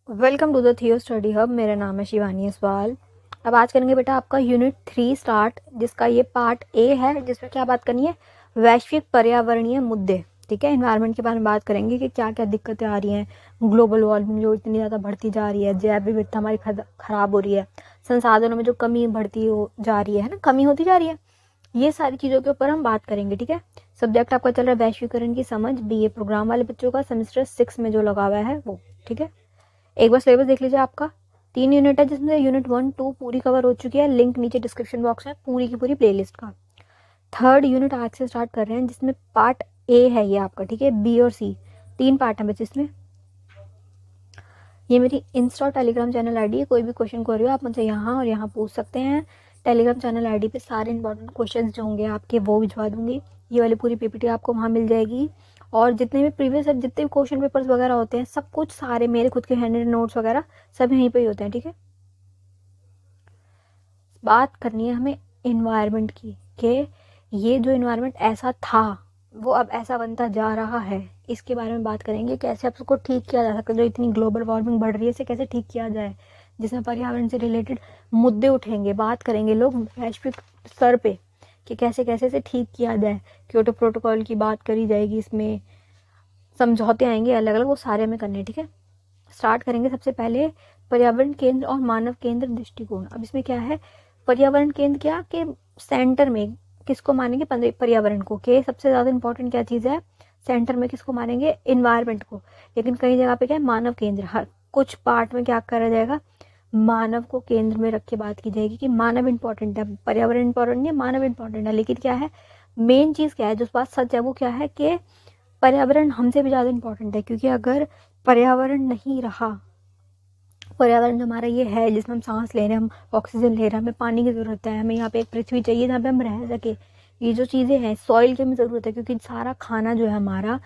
Welcome to the थियो study hub. मेरा नाम है शिवानी इसवाल। अब आज करेंगे बेटा आपका यूनिट 3 स्टार्ट, जिसका ये पार्ट ए है, जिसमें क्या बात करनी है, वैश्विक पर्यावरणीय मुद्दे। ठीक है, इन्वायरमेंट के बारे में बात करेंगे कि क्या क्या दिक्कतें आ रही हैं, ग्लोबल वार्मिंग जो इतनी ज़्यादा बढ़ती जा रही है, जैव विविधता हमारी खराब हो रही है, संसाधनों में जो कमी बढ़ती हो जा रही है ना, कमी होती जा रही है, ये सारी चीज़ों के ऊपर हम बात करेंगे। ठीक है, सब्जेक्ट आपका चल रहा है वैश्वीकरण की समझ, बीए प्रोग्राम वाले बच्चों का, सेमेस्टर 6 में जो लगा हुआ है वो। ठीक है, एक बार सिलेबस देख लीजिए। आपका 3 यूनिट है, जिसमें यूनिट 1, 2 पूरी कवर हो चुकी है। लिंक नीचे डिस्क्रिप्शन बॉक्स में पूरी की पूरी प्लेलिस्ट का। थर्ड यूनिट आज से स्टार्ट कर रहे हैं, जिसमें पार्ट ए है ये आपका। ठीक है, बी और सी 3 पार्ट हैं बच्चे इसमें। ये मेरी इंस्टा टेलीग्राम चैनल आईडी है, कोई भी क्वेश्चन क्वेरी हो आप मुझसे यहाँ और यहाँ पूछ सकते हैं। टेलीग्राम चैनल आईडी पे सारे इंपॉर्टेंट क्वेश्चन जो होंगे आपके वो भिजवा दूंगी। ये वाली पूरी पीपीटी आपको वहाँ मिल जाएगी, और जितने भी प्रीवियस जितने भी क्वेश्चन पेपर्स वगैरह होते हैं, सब कुछ सारे मेरे खुद के हैंड नोट्स वगैरह सब यहीं पे ही होते हैं। ठीक है, बात करनी है हमें इन्वायरमेंट की, कि ये जो इन्वायरमेंट ऐसा था वो अब ऐसा बनता जा रहा है। इसके बारे में बात करेंगे, कैसे अब उसको ठीक किया जा सकता है। जो इतनी ग्लोबल वार्मिंग बढ़ रही है, इसे कैसे ठीक किया जाए, जिसमें पर्यावरण से रिलेटेड मुद्दे उठेंगे, बात करेंगे लोग वैश्विक स्तर पे कि कैसे कैसे इसे ठीक किया जाए। क्योटो प्रोटोकॉल की बात करी जाएगी, इसमें समझौते आएंगे अलग अलग, वो सारे में करने। ठीक है, स्टार्ट करेंगे सबसे पहले पर्यावरण केंद्र और मानव केंद्र दृष्टिकोण। अब इसमें क्या है, पर्यावरण केंद्र क्या के सेंटर में किसको मानेंगे, पर्यावरण को, के सबसे ज्यादा इंपॉर्टेंट क्या चीज है, सेंटर में किसको मानेंगे, इन्वायरमेंट को। लेकिन कई जगह पे क्या है, मानव केंद्र। हर कुछ पार्ट में क्या करा जाएगा, मानव को केंद्र में रख के बात की जाएगी कि मानव इंपॉर्टेंट है, पर्यावरण इंपॉर्टेंट नहीं है, मानव इंपॉर्टेंट है। लेकिन क्या है, मेन चीज क्या है, जो बात सच है वो क्या है कि पर्यावरण हमसे भी ज्यादा इंपॉर्टेंट है। क्योंकि अगर पर्यावरण नहीं रहा, पर्यावरण जो हमारा ये है, जिसमें हम सांस ले रहे हैं, हम ऑक्सीजन ले रहे हैं, हमें पानी की जरूरत है, हमें यहाँ पे एक पृथ्वी चाहिए जहाँ पे हम रह सके, ये जो चीजें हैं, सॉइल की हमें जरूरत है। क्योंकि सारा खाना जो है हमारा,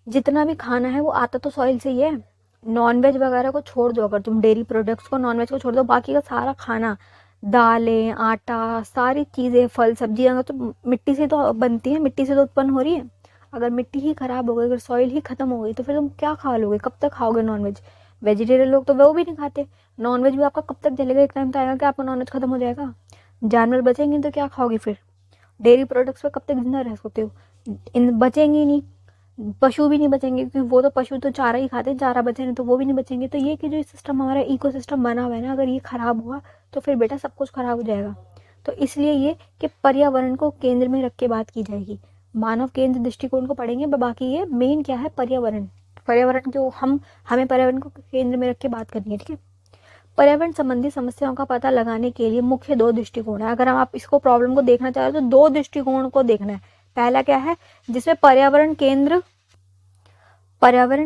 जितना भी खाना है वो आता तो सॉइल से ही है। नॉनवेज वगैरह को छोड़ दो, अगर तुम डेयरी प्रोडक्ट्स को, नॉनवेज को छोड़ दो, बाकी का सारा खाना, दालें, आटा, सारी चीजें, फल सब्जियां तो मिट्टी से तो बनती है, मिट्टी से तो उत्पन्न हो रही है। अगर मिट्टी ही खराब हो गई, अगर सॉइल ही खत्म हो गई, तो फिर तुम क्या खा लोगे, कब तक खाओगे नॉनवेज। वेजिटेरियन लोग तो वो भी नहीं खाते, नॉनवेज भी आपका कब तक चलेगा, एक टाइम तो आएगा कि आपका नॉनवेज खत्म हो जाएगा, जानवर बचेंगे तो क्या खाओगे फिर। डेयरी प्रोडक्ट्स पे कब तक जिंदा रह सकते हो, इन बचेंगे नहीं। पशु भी नहीं बचेंगे, क्योंकि वो तो पशु तो चारा ही खाते हैं, चारा बचे नहीं तो वो भी नहीं बचेंगे। तो ये कि जो सिस्टम हमारा इकोसिस्टम बना हुआ है ना, अगर ये खराब हुआ तो फिर बेटा सब कुछ खराब हो जाएगा। तो इसलिए ये कि पर्यावरण को केंद्र में रख के बात की जाएगी, मानव केंद्र दृष्टिकोण को पढ़ेंगे। बाकी ये मेन क्या है, पर्यावरण, पर्यावरण जो हमें पर्यावरण को केंद्र में रख के बात करनी है। ठीक है, पर्यावरण संबंधी समस्याओं का पता लगाने के लिए मुख्य 2 दृष्टिकोण है। अगर हम आप इसको प्रॉब्लम को देखना चाह रहे हो तो 2 दृष्टिकोण को देखना है। पहला क्या है, जिसमें पर्यावरण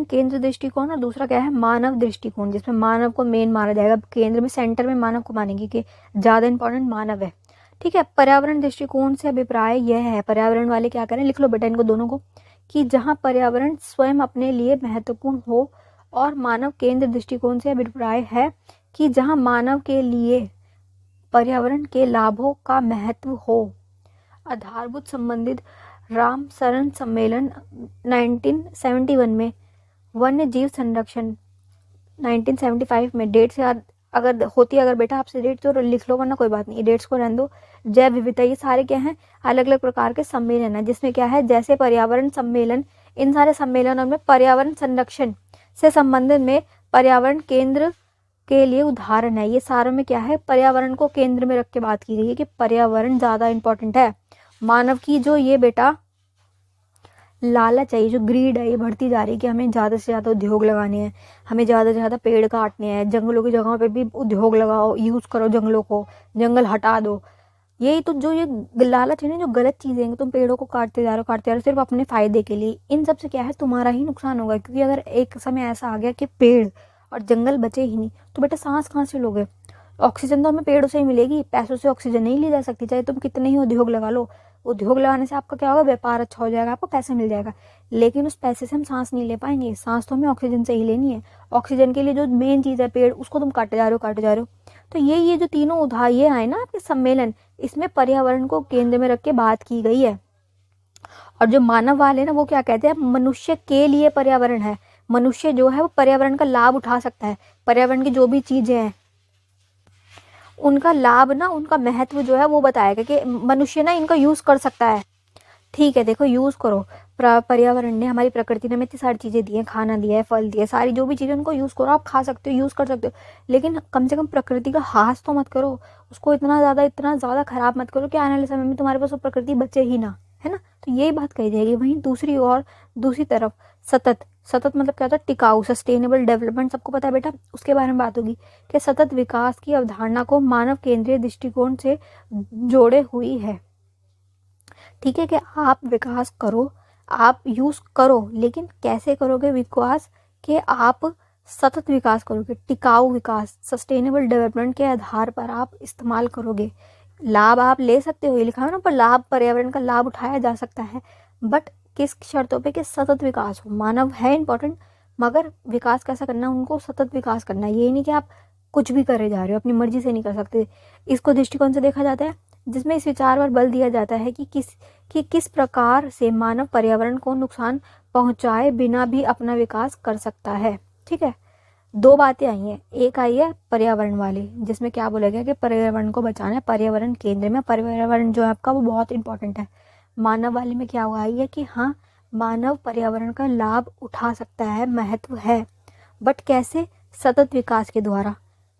केंद्र दृष्टिकोण, और दूसरा क्या है, मानव दृष्टिकोण, जिसमें मानव को मेन माना जाएगा, केंद्र में, सेंटर में मानव को मानेंगे कि ज्यादा इंपॉर्टेंट मानव है। ठीक है, पर्यावरण दृष्टिकोण से अभिप्राय यह है, पर्यावरण वाले क्या करें, लिख लो बेटा इनको दोनों को, कि जहां पर्यावरण स्वयं अपने लिए महत्वपूर्ण हो, और मानव केंद्र दृष्टिकोण से अभिप्राय है कि जहां मानव के लिए पर्यावरण के लाभों का महत्व हो। आधारभूत संबंधित राम सरन सम्मेलन 1971 में, वन्य जीव संरक्षण 1975 में, डेट से अगर होती है, अगर बेटा आपसे डेट तो लिख लो, वरना कोई बात नहीं, डेट्स को रहने दो। जैव विविधता, ये सारे क्या हैं, अलग अलग प्रकार के सम्मेलन है, जिसमें क्या है, जैसे पर्यावरण सम्मेलन, इन सारे सम्मेलनों में पर्यावरण संरक्षण से संबंधित में पर्यावरण केंद्र के लिए उदाहरण है। ये सारों में क्या है, पर्यावरण को केंद्र में रख के बात की गई है कि पर्यावरण ज्यादा इंपॉर्टेंट है। मानव की जो ये बेटा लालच है, ये जो ग्रीड है, ये बढ़ती जा रही है कि हमें ज्यादा से ज्यादा उद्योग लगाने हैं, हमें ज्यादा से ज्यादा पेड़ काटने हैं, जंगलों की जगहों पे भी उद्योग लगाओ, यूज करो जंगलों को, जंगल हटा दो। यही तो जो ये लालच है ना, जो गलत चीजें हैं, तुम पेड़ों को काटते जा रहे हो सिर्फ अपने फायदे के लिए, इन सब से क्या है, तुम्हारा ही नुकसान होगा। क्योंकि अगर एक समय ऐसा आ गया कि पेड़ और जंगल बचे ही नहीं, तो बेटा सांस कहाँ से लोगे। ऑक्सीजन तो हमें पेड़ों से ही मिलेगी, पैसों से ऑक्सीजन नहीं ली जा सकती, चाहे तुम कितने ही उद्योग लगा लो। उद्योग लगाने से आपका क्या होगा, व्यापार अच्छा हो जाएगा, आपको पैसा मिल जाएगा, लेकिन उस पैसे से हम सांस नहीं ले पाएंगे। सांस तो हमें ऑक्सीजन से ही लेनी है, ऑक्सीजन के लिए जो मेन चीज है पेड़, उसको तुम काटे जा रहे हो। तो ये जो तीनों उदाहरण ये आए ना आपके सम्मेलन, इसमें पर्यावरण को केंद्र में रख के बात की गई है। और जो मानव वाले ना, वो क्या कहते हैं, मनुष्य के लिए पर्यावरण है, मनुष्य जो है वो पर्यावरण का लाभ उठा सकता है। पर्यावरण की जो भी चीज़ें हैं उनका लाभ ना, उनका महत्व जो है वो बताएगा कि मनुष्य ना इनका यूज़ कर सकता है। ठीक है, देखो यूज़ करो। पर्यावरण ने, हमारी प्रकृति ने हमें इतनी सारी चीज़ें दी हैं, खाना दिया है, फल दिए, सारी जो भी चीज़ें उनको यूज़ करो, आप खा सकते हो, यूज़ कर सकते हो, लेकिन कम से कम प्रकृति का हास तो मत करो। उसको इतना ज़्यादा खराब मत करो कि आने वाले समय में तुम्हारे पास वो प्रकृति बचे ही ना, है ना। तो यही बात कही जाएगी। वहीं दूसरी तरफ सतत मतलब क्या होता है, टिकाऊ, सस्टेनेबल डेवलपमेंट, सबको पता है बेटा, उसके बारे में बात होगी कि सतत विकास की अवधारणा को मानव केंद्रीय दृष्टिकोण से जोड़े हुई है। ठीक है, कि आप विकास करो, आप यूज़ करो, लेकिन कैसे करोगे विकास, कि आप सतत विकास करोगे, टिकाऊ विकास, सस्टेनेबल डेवलपमेंट के आधार पर आप इस्तेमाल करोगे। लाभ आप ले सकते हो, ये लिखा है ना, पर लाभ, पर्यावरण का लाभ उठाया जा सकता है, बट किस शर्तों पे, कि सतत विकास हो। मानव है इंपॉर्टेंट, मगर विकास कैसा करना है, उनको सतत विकास करना है। ये नहीं कि आप कुछ भी करे जा रहे हो, अपनी मर्जी से नहीं कर सकते। इसको दृष्टिकोण से देखा जाता है जिसमें इस विचार पर बल दिया जाता है कि किस प्रकार से मानव पर्यावरण को नुकसान पहुंचाए बिना भी अपना विकास कर सकता है। ठीक है, दो बातें आई हैं। एक आई है पर्यावरण वाली, जिसमें क्या बोला गया कि पर्यावरण को बचाना है, पर्यावरण केंद्र में, पर्यावरण जो है आपका वो बहुत इंपॉर्टेंट है। मानव वाली में क्या हुआ है कि हाँ, मानव पर्यावरण का लाभ उठा सकता है, महत्व है, बट कैसे, सतत विकास के द्वारा।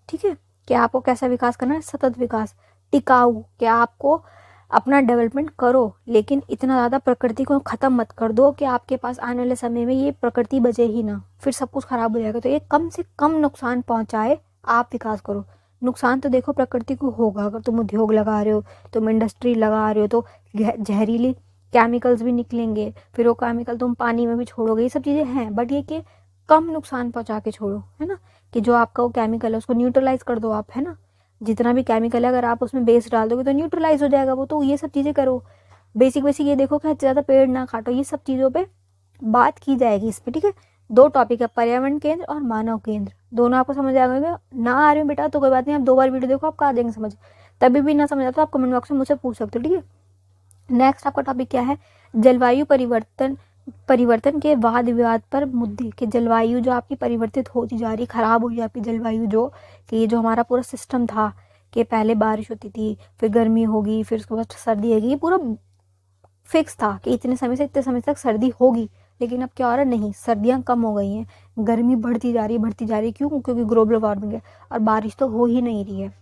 ठीक है, कि आपको कैसा विकास करना है, सतत विकास, टिकाऊ, कि आपको अपना डेवलपमेंट करो, लेकिन इतना ज़्यादा प्रकृति को ख़त्म मत कर दो कि आपके पास आने वाले समय में ये प्रकृति बचे ही ना, फिर सब कुछ ख़राब हो जाएगा। तो ये कम से कम नुकसान पहुंचाए आप विकास करो। नुकसान तो देखो प्रकृति को होगा, अगर तुम उद्योग लगा रहे हो, तुम इंडस्ट्री लगा रहे हो, तो जहरीली केमिकल्स भी निकलेंगे, फिर वो केमिकल तुम पानी में भी छोड़ोगे, ये सब चीज़ें हैं, बट ये कि कम नुकसान पहुंचा के छोड़ो, है ना, कि जो आपका वो केमिकल है उसको न्यूट्रलाइज कर दो आप, है ना। जितना भी केमिकल है अगर आप उसमें बेस डाल दोगे तो न्यूट्रलाइज हो जाएगा वो। तो ये सब चीज़ें करो। बेसिक ये देखो कि ज़्यादा पेड़ ना काटो, ये सब चीज़ों पे बात की जाएगी इस पर। ठीक है, दो टॉपिक है, पर्यावरण केंद्र और मानव केंद्र, दोनों आपको समझ आ गए ना। आ रहे हो बेटा तो कोई बात नहीं, आप 2 बार वीडियो देखो, आप आ जाएंगे समझ। तभी भी ना समझ आता तो आप कमेंट बॉक्स में मुझसे पूछ सकते हो। ठीक है, नेक्स्ट आपका टॉपिक क्या है, जलवायु परिवर्तन के वाद विवाद पर मुद्दे, कि जलवायु जो आपकी परिवर्तित होती जा रही, खराब हुई आपकी जलवायु, जो कि ये जो हमारा पूरा सिस्टम था कि पहले बारिश होती थी, फिर गर्मी होगी, फिर उसके बाद सर्दी आएगी, ये पूरा फिक्स था कि इतने समय से इतने समय तक सर्दी होगी। लेकिन अब क्या हो रहा है, नहीं, सर्दियाँ कम हो गई हैं, गर्मी बढ़ती जा रही है। क्यों? क्योंकि ग्लोबल वार्मिंग है, और बारिश तो हो ही नहीं रही है।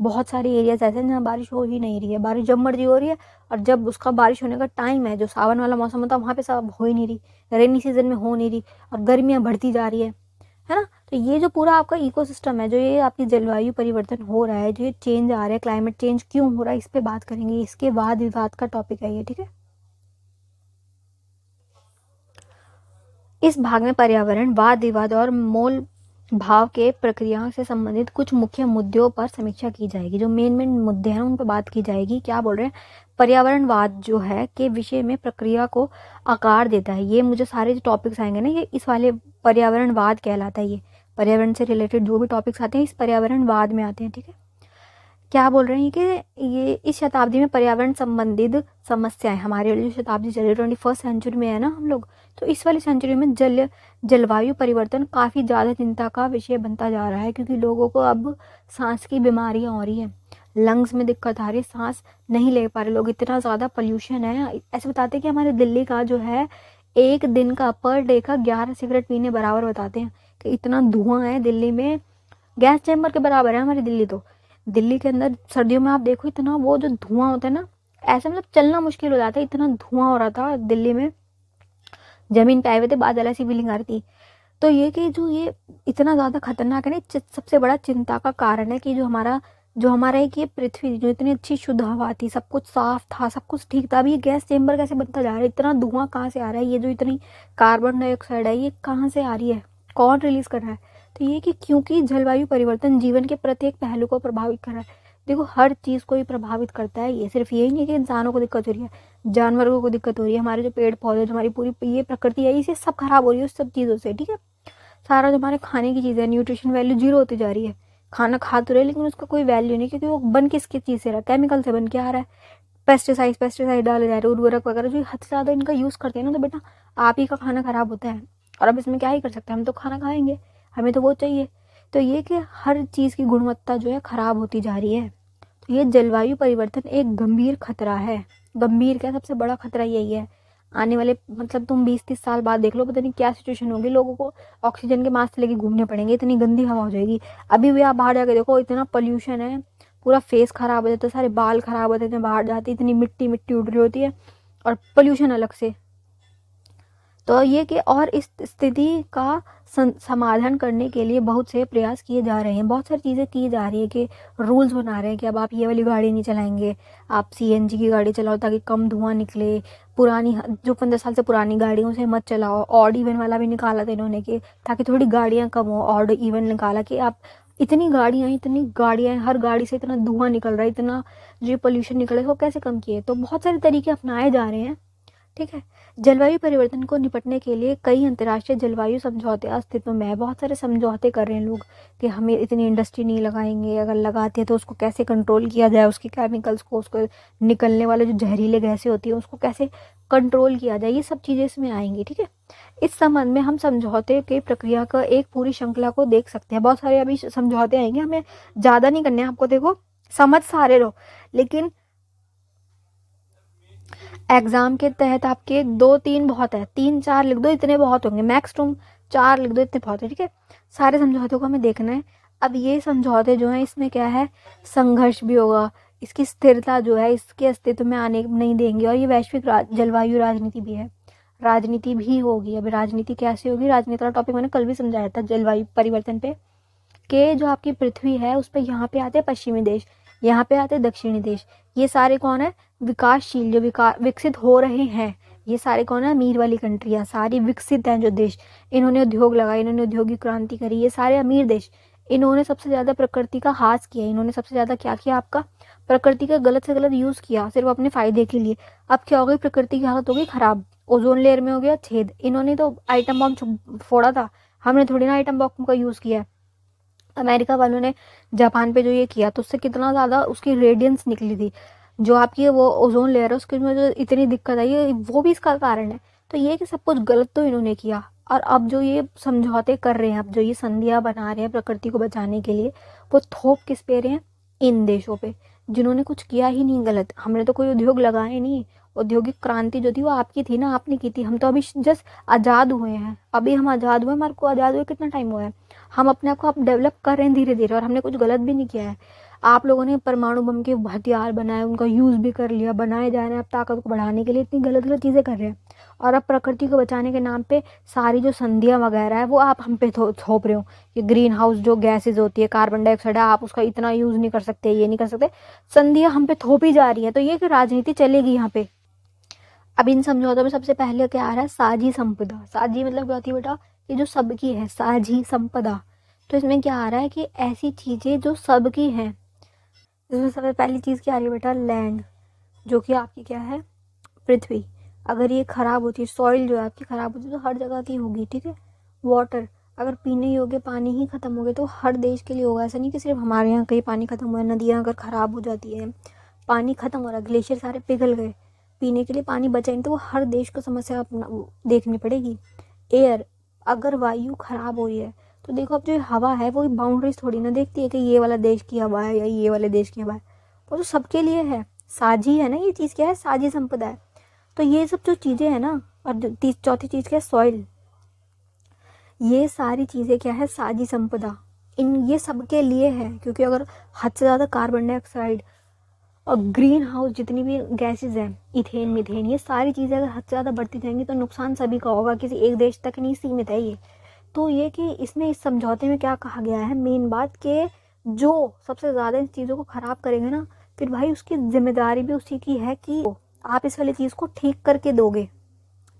बहुत सारे एरियाज ऐसे हैं जहाँ बारिश हो ही नहीं रही है, बारिश जब मर्जी हो रही है, और जब उसका बारिश होने का टाइम है, जो सावन वाला मौसम होता है, वहाँ पे सब हो ही नहीं रही, रेनी सीजन में हो नहीं रही, और गर्मियाँ बढ़ती जा रही है ना। तो ये जो पूरा आपका इकोसिस्टम है, जो ये आपकी जलवायु परिवर्तन हो रहा है, जो ये चेंज आ रहा है, क्लाइमेट चेंज क्यों हो रहा है, इस पे बात करेंगे। इसके वाद विवाद का टॉपिक है ये। ठीक है, इस भाग में पर्यावरण, वाद विवाद और मोल भाव के प्रक्रियाओं से संबंधित कुछ मुख्य मुद्दों पर समीक्षा की जाएगी। जो मेन मुद्दे हैं उन पर बात की जाएगी। क्या बोल रहे हैं, पर्यावरणवाद जो है के विषय में प्रक्रिया को आकार देता है। ये मुझे सारे जो टॉपिक्स आएंगे ना, ये इस वाले पर्यावरणवाद कहलाता है। ये पर्यावरण से रिलेटेड जो भी टॉपिक्स आते हैं इस पर्यावरणवाद में आते हैं। ठीक है, क्या बोल रहे हैं कि ये इस शताब्दी में पर्यावरण संबंधित समस्याएं, हमारे वाली जो शताब्दी चल रही है 21st सेंचुरी में है ना हम लोग, तो इस वाली सेंचुरी में जलवायु परिवर्तन काफ़ी ज़्यादा चिंता का विषय बनता जा रहा है। क्योंकि लोगों को अब सांस की बीमारियां हो रही हैं, लंग्स में दिक्कत आ रही है, सांस नहीं ले पा रहे लोग, इतना ज़्यादा पोल्यूशन है। ऐसे बताते हैं कि हमारे दिल्ली का जो है एक दिन का पर डे का 11 सिगरेट पीने बराबर बताते हैं, कि इतना धुआं है दिल्ली में, गैस चैम्बर के बराबर है हमारी दिल्ली। तो दिल्ली के अंदर सर्दियों में आप देखो, इतना वो जो धुआं होता है ना, ऐसे मतलब चलना मुश्किल हो जाता है, इतना धुआं हो रहा था दिल्ली में। जमीन पे आए हुए थे, बादल, ऐसी फीलिंग आ रही थी। तो ये कि जो ये इतना ज़्यादा खतरनाक है ना, सबसे बड़ा चिंता का कारण है कि जो हमारा एक ये पृथ्वी, जो इतनी अच्छी शुद्ध हवा थी, सब कुछ साफ था, सब कुछ ठीक था, अभी ये गैस चेम्बर कैसे बनता जा रहा है, इतना धुआं कहाँ से आ रहा है, ये जो इतनी कार्बन डाइऑक्साइड है ये कहाँ से आ रही है, कौन रिलीज कर रहा है। तो ये कि क्योंकि जलवायु परिवर्तन जीवन के प्रत्येक पहलू को प्रभावित कर रहा है। देखो, हर चीज़ को ही प्रभावित करता है। ये सिर्फ यही नहीं है कि इंसानों को दिक्कत हो रही है, जानवरों को दिक्कत हो रही है, हमारे जो पेड़ पौधे, जो हमारी पूरी ये प्रकृति है, इसे सब खराब हो रही है उस सब चीज़ों से। ठीक है, सारा जो हमारे खाने की चीज़ें, न्यूट्रिशन वैल्यू जीरो होती जा रही है। खाना खा तो रहे लेकिन उसका कोई वैल्यू नहीं, क्योंकि वो बन किस चीज़ से रहा है, केमिकल से बन के आ रहा है। पेस्टिसाइड डाले जा रहे हैं, उर्वरक वगैरह, जो हद से ज़्यादा इनका यूज़ करते हैं ना, तो बेटा आप ही का खाना खराब होता है। और अब इसमें क्या ही कर सकते हैं, हम तो खाना खाएंगे, हमें तो वो चाहिए। तो ये कि हर चीज़ की गुणवत्ता जो है ख़राब होती जा रही है। तो ये जलवायु परिवर्तन एक गंभीर खतरा है। गंभीर क्या, सबसे बड़ा खतरा यही है। आने वाले मतलब तुम 20-30 साल बाद देख लो, पता नहीं क्या सिचुएशन होगी, लोगों को ऑक्सीजन के मास्क लेके घूमने पड़ेंगे, इतनी गंदी हवा हो जाएगी। अभी भी आप बाहर जाके देखो, इतना पोल्यूशन है, पूरा फेस खराब हो जाता है, सारे बाल खराब हो जाते हैं, बाहर जाती इतनी मिट्टी मिट्टी उड़ रही होती है और पोल्यूशन अलग से। तो ये कि और इस स्थिति का समाधान करने के लिए बहुत से प्रयास किए जा रहे हैं, बहुत सारी चीज़ें की जा रही है कि रूल्स बना रहे हैं कि अब आप ये वाली गाड़ी नहीं चलाएंगे, आप सीएनजी की गाड़ी चलाओ ताकि कम धुआं निकले। पुरानी जो 15 साल से पुरानी गाड़ियों से मत चलाओ। ऑड इवन वाला भी निकाला था इन्होंने कि ताकि थोड़ी गाड़ियाँ कम हो। ऑड इवन निकाला कि आप इतनी गाड़ियाँ हर गाड़ी से इतना धुआं निकल रहा है, इतना जो पोल्यूशन निकल रहा है, वो कैसे कम किए। तो बहुत सारे तरीके अपनाए जा रहे हैं, ठीक है। जलवायु परिवर्तन को निपटने के लिए कई अंतर्राष्ट्रीय जलवायु समझौते अस्तित्व में है। बहुत सारे समझौते कर रहे हैं लोग कि हमें इतनी इंडस्ट्री नहीं लगाएंगे, अगर लगाते हैं तो उसको कैसे कंट्रोल किया जाए, उसके केमिकल्स को, उसको निकलने वाले जो जहरीले गैसें होती है उसको कैसे कंट्रोल किया जाए, ये सब चीज़ें इसमें आएंगी, ठीक है। इस संबंध में हम समझौते की प्रक्रिया का एक पूरी श्रृंखला को देख सकते हैं। बहुत सारे अभी समझौते आएंगे, हमें ज़्यादा नहीं करने हैं, आपको देखो समझ सारे लो, लेकिन एग्जाम के तहत आपके 2-3 बहुत है, 3-4 लिख दो, इतने बहुत होंगे, मैक्स तुम 4 लिख दो, इतने बहुत है, ठीक है। सारे समझौतों को हमें देखना है। अब ये समझौते जो हैं इसमें क्या है, संघर्ष भी होगा, इसकी स्थिरता जो है इसके अस्तित्व में आने नहीं देंगे, और ये वैश्विक जलवायु राजनीति भी है, राजनीति भी होगी। अब राजनीति कैसे होगी, राजनीति का टॉपिक मैंने कल भी समझाया था जलवायु परिवर्तन पे, कि जो आपकी पृथ्वी है उस पर यहाँ पे आते हैं पश्चिमी देश, यहाँ पे आते हैं दक्षिणी देश। ये सारे कौन है, विकासशील, जो विकसित हो रहे हैं, ये सारे कौन है, अमीर वाली कंट्रियाँ, सारी विकसित हैं जो देश, इन्होंने उद्योग लगाए, इन्होंने औद्योगिक क्रांति करी, ये सारे अमीर देश। इन्होंने सबसे ज़्यादा प्रकृति का हास किया, इन्होंने सबसे ज़्यादा क्या किया, आपका प्रकृति का गलत से गलत यूज़ किया सिर्फ अपने फ़ायदे के लिए। अब क्या हो गई, प्रकृति की हालत हो गई ख़राब, ओजोन लेयर में हो गया छेद। इन्होंने तो आइटम बॉम्ब फोड़ा था, हमने थोड़ी ना आइटम बॉम्ब का यूज़ किया। अमेरिका वालों ने जापान पे जो ये किया तो उससे कितना ज़्यादा उसकी रेडियंस निकली थी, जो आपकी वो ओजोन लेयर है उसके में जो इतनी दिक्कत आई है, वो भी इसका कारण है। तो ये कि सब कुछ गलत तो इन्होंने किया, और अब जो ये समझौते कर रहे हैं, अब जो ये संधियाँ बना रहे हैं प्रकृति को बचाने के लिए, वो थोप किस पे रहे हैं, इन देशों पे जिन्होंने कुछ किया ही नहीं गलत। हमने तो कोई उद्योग लगाए नहीं, औद्योगिक क्रांति जो थी वो आपकी थी ना, आपने की थी। हम तो अभी जस्ट आज़ाद हुए हैं, अभी हम आज़ाद हुए, हमारे को आज़ाद हुए कितना टाइम हुआ है, हम अपने आप को अब डेवलप कर रहे हैं धीरे धीरे, और हमने कुछ गलत भी नहीं किया है। आप लोगों ने परमाणु बम के हथियार बनाए, उनका यूज़ भी कर लिया, बनाए जा रहे हैं, अब ताकत को बढ़ाने के लिए इतनी गलत गलत चीज़ें कर रहे हैं। और अब प्रकृति को बचाने के नाम पे सारी जो संधियाँ वगैरह है वो आप हम पे थोप रहे हो कि ग्रीन हाउस जो गैसेज होती है, कार्बन डाइऑक्साइड है, आप उसका इतना यूज़ नहीं कर सकते, ये नहीं कर सकते, संधियाँ हम पे थोपी जा रही है। तो ये कि राजनीति चलेगी यहाँ पे। अब इन समझौतों में सबसे पहले क्या आ रहा है, साझी संपदा। साझी मतलब क्या होती है बेटा, ये जो सबकी है, साझी संपदा। तो इसमें क्या आ रहा है कि ऐसी चीज़ें जो सबकी हैं, इसमें सबसे पहली चीज़ क्या आ रही है बेटा, लैंड, जो कि आपकी क्या है, पृथ्वी। अगर ये ख़राब होती है, सॉइल जो है आपकी ख़राब होती है, तो हर जगह की होगी, ठीक है। वाटर, अगर पीने योग्य पानी ही ख़त्म हो गया तो हर देश के लिए होगा, ऐसा नहीं कि सिर्फ हमारे यहाँ कहीं पानी ख़त्म हुआ है। नदियाँ अगर ख़राब हो जाती है, पानी ख़त्म हो रहा है, ग्लेशियर सारे पिघल गए, पीने के लिए पानी बचा नहीं, तो वो हर देश को समस्या देखनी पड़ेगी। एयर, अगर वायु ख़राब हो रही है तो देखो अब जो हवा है वो बाउंड्रीज थोड़ी ना देखती है कि ये वाला देश की हवा है या ये वाले देश की हवा है, वो तो सबके लिए है, साझी है ना, ये चीज़ क्या है, साझी संपदा है। तो ये सब जो चीज़ें हैं ना, और चौथी चीज़ क्या है, सॉइल, ये सारी चीज़ें क्या है, साझी संपदा, इन ये सबके लिए है। क्योंकि अगर हद से ज़्यादा कार्बन डाइऑक्साइड और ग्रीन हाउस जितनी भी गैसेज हैं, इथेन मीथेन, ये सारी चीज़ें अगर हद से ज़्यादा बढ़ती जाएंगी तो नुकसान सभी का होगा, किसी एक देश तक नहीं सीमित है ये। तो ये कि इसमें इस समझौते में क्या कहा गया है, मेन बात कि जो सबसे ज़्यादा इन चीज़ों को ख़राब करेंगे ना, फिर भाई उसकी जिम्मेदारी भी उसी की है कि आप इस वाली चीज़ को ठीक करके दोगे,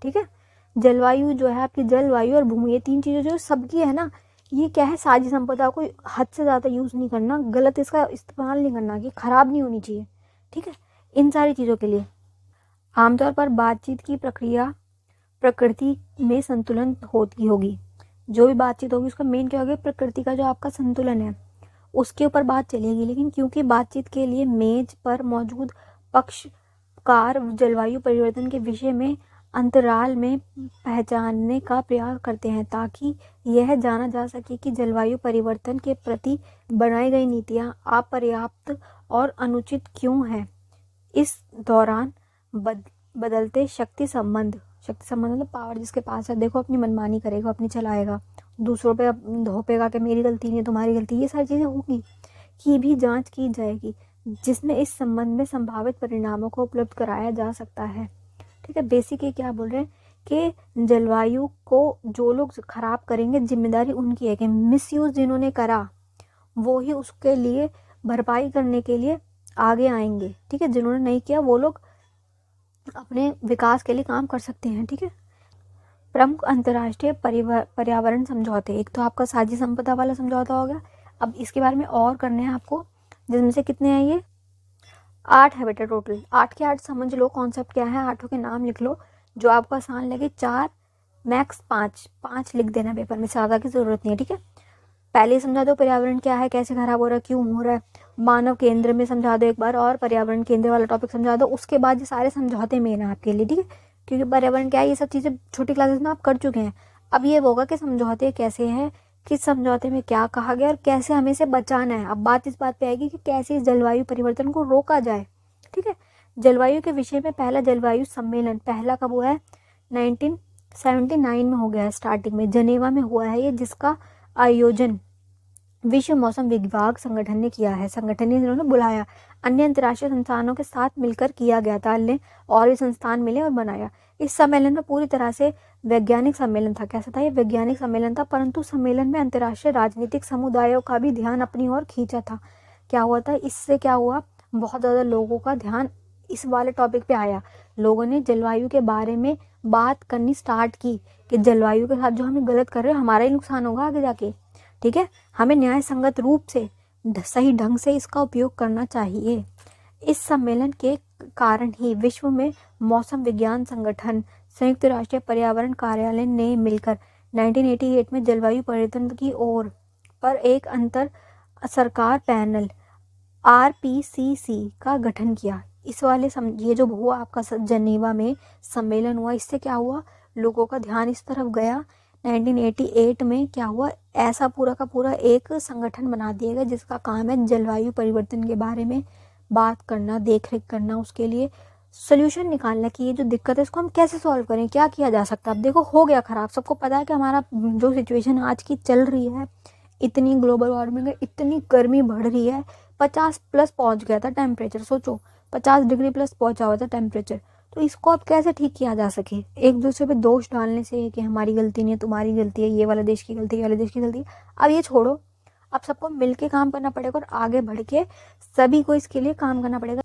ठीक है। जलवायु जो है आपकी, जलवायु और भूमि, ये 3 चीज़ें जो सबकी है ना, ये क्या है, साझी संपदा को हद से ज़्यादा यूज़ नहीं करना, गलत इसका इस्तेमाल नहीं करना, कि ख़राब नहीं होनी चाहिए, ठीक है। इन सारी चीज़ों के लिए आमतौर पर बातचीत की प्रक्रिया प्रकृति में संतुलन होती होगी। जो भी बातचीत होगी उसका मेन क्या होगा, प्रकृति का जो आपका संतुलन है उसके ऊपर बात चलेगी। लेकिन क्योंकि बातचीत के लिए मेज पर मौजूद पक्षकार जलवायु परिवर्तन के विषय में अंतराल में पहचानने का प्रयास करते हैं ताकि यह जाना जा सके कि जलवायु परिवर्तन के प्रति बनाई गई नीतियां अपर्याप्त और अनुचित क्यों हैं। इस दौरान बदलते शक्ति संबंध मतलब पावर जिसके पास है, देखो अपनी मनमानी करेगा, अपनी चलाएगा, दूसरों पे धोपेगा कि मेरी गलती नहीं तुम्हारी गलती, ये सारी चीज़ें होगी की भी जांच की जाएगी जिसमें इस संबंध में संभावित परिणामों को उपलब्ध कराया जा सकता है। ठीक है, बेसिक ये क्या बोल रहे हैं कि जलवायु को जो लोग खराब करेंगे जिम्मेदारी उनकी है, कि मिसयूज जिन्होंने करा वो ही उसके लिए भरपाई करने के लिए आगे आएंगे। ठीक है, जिन्होंने नहीं किया वो लोग अपने विकास के लिए काम कर सकते हैं। ठीक है, प्रमुख अंतर्राष्ट्रीय पर्यावरण समझौते, एक तो आपका साझी संपदा वाला समझौता हो गया। अब इसके बारे में और करने हैं आपको, जिसमें से कितने हैं ये 8 है बेटा टोटल। 8 के 8 समझ लो कॉन्सेप्ट क्या है, 8 के नाम लिख लो, जो आपको आसान लगे। 4 मैक्स 5 लिख देना पेपर में, ज़्यादा की ज़रूरत नहीं है। ठीक है, पहले समझा दो पर्यावरण क्या है, कैसे खराब हो रहा है, क्यों हो रहा है, मानव केंद्र में समझा दो एक बार, और पर्यावरण केंद्र वाला टॉपिक समझा दो। उसके बाद ये सारे समझौते मेन है आपके लिए। ठीक है, क्योंकि पर्यावरण क्या है ये सब चीज़ें छोटी क्लासेस में आप कर चुके हैं। अब ये होगा कि समझौते कैसे हैं, किस समझौते में क्या कहा गया और कैसे हमें इसे बचाना है। अब बात इस बात पे आएगी कि कैसे इस जलवायु परिवर्तन को रोका जाए। ठीक है, जलवायु के विषय में पहला जलवायु सम्मेलन पहला कब हुआ है, 1979 में हो गया है, स्टार्टिंग में जनेवा में हुआ है ये, जिसका आयोजन विश्व मौसम विभाग संगठन ने किया है। संगठन ने इन्होंने बुलाया, अन्य अंतर्राष्ट्रीय संस्थानों के साथ मिलकर किया गया था। अन्य और भी संस्थान मिले और बनाया। इस सम्मेलन में पूरी तरह से वैज्ञानिक सम्मेलन था। कैसा था ये, वैज्ञानिक सम्मेलन था, परंतु सम्मेलन में अंतर्राष्ट्रीय राजनीतिक समुदायों का भी ध्यान अपनी ओर खींचा था। क्या हुआ था, इससे क्या हुआ, बहुत ज़्यादा लोगों का ध्यान इस वाले टॉपिक पे आया। लोगों ने जलवायु के बारे में बात करनी स्टार्ट की कि जलवायु के साथ जो हमें गलत कर रहे हैं हमारा ही नुकसान होगा आगे जाके। ठीक है, हमें न्याय संगत रूप से सही ढंग से इसका उपयोग करना चाहिए। इस सम्मेलन के कारण ही विश्व में मौसम विज्ञान संगठन, संयुक्त राष्ट्र पर्यावरण कार्यालय ने मिलकर 1988 में जलवायु परिवर्तन की ओर पर एक अंतर सरकार पैनल RPCC का गठन किया। इस वाले ये जो हुआ आपका जनेवा में सम्मेलन हुआ, इससे क्या हुआ, लोगों का ध्यान इस तरफ गया। 1988 में क्या हुआ, ऐसा पूरा का पूरा एक संगठन बना दिया गया जिसका काम है जलवायु परिवर्तन के बारे में बात करना, देख रेख करना, उसके लिए सोल्यूशन निकालना कि ये जो दिक्कत है इसको हम कैसे सॉल्व करें, क्या किया जा सकता है। अब देखो हो गया खराब, सबको पता है कि हमारा जो सिचुएशन आज की चल रही है, इतनी ग्लोबल वार्मिंग है, इतनी गर्मी बढ़ रही है, 50+ पहुंच गया था टेम्परेचर। सोचो 50 डिग्री प्लस पहुंचा हुआ था टेम्परेचर। तो इसको अब कैसे ठीक किया जा सके, एक दूसरे पे दोष डालने से कि हमारी गलती नहीं है, तुम्हारी गलती है, ये वाला देश की गलती है, ये वाले देश की गलती है, अब ये छोड़ो। अब सबको मिलके काम करना पड़ेगा और आगे बढ़ के सभी को इसके लिए काम करना पड़ेगा।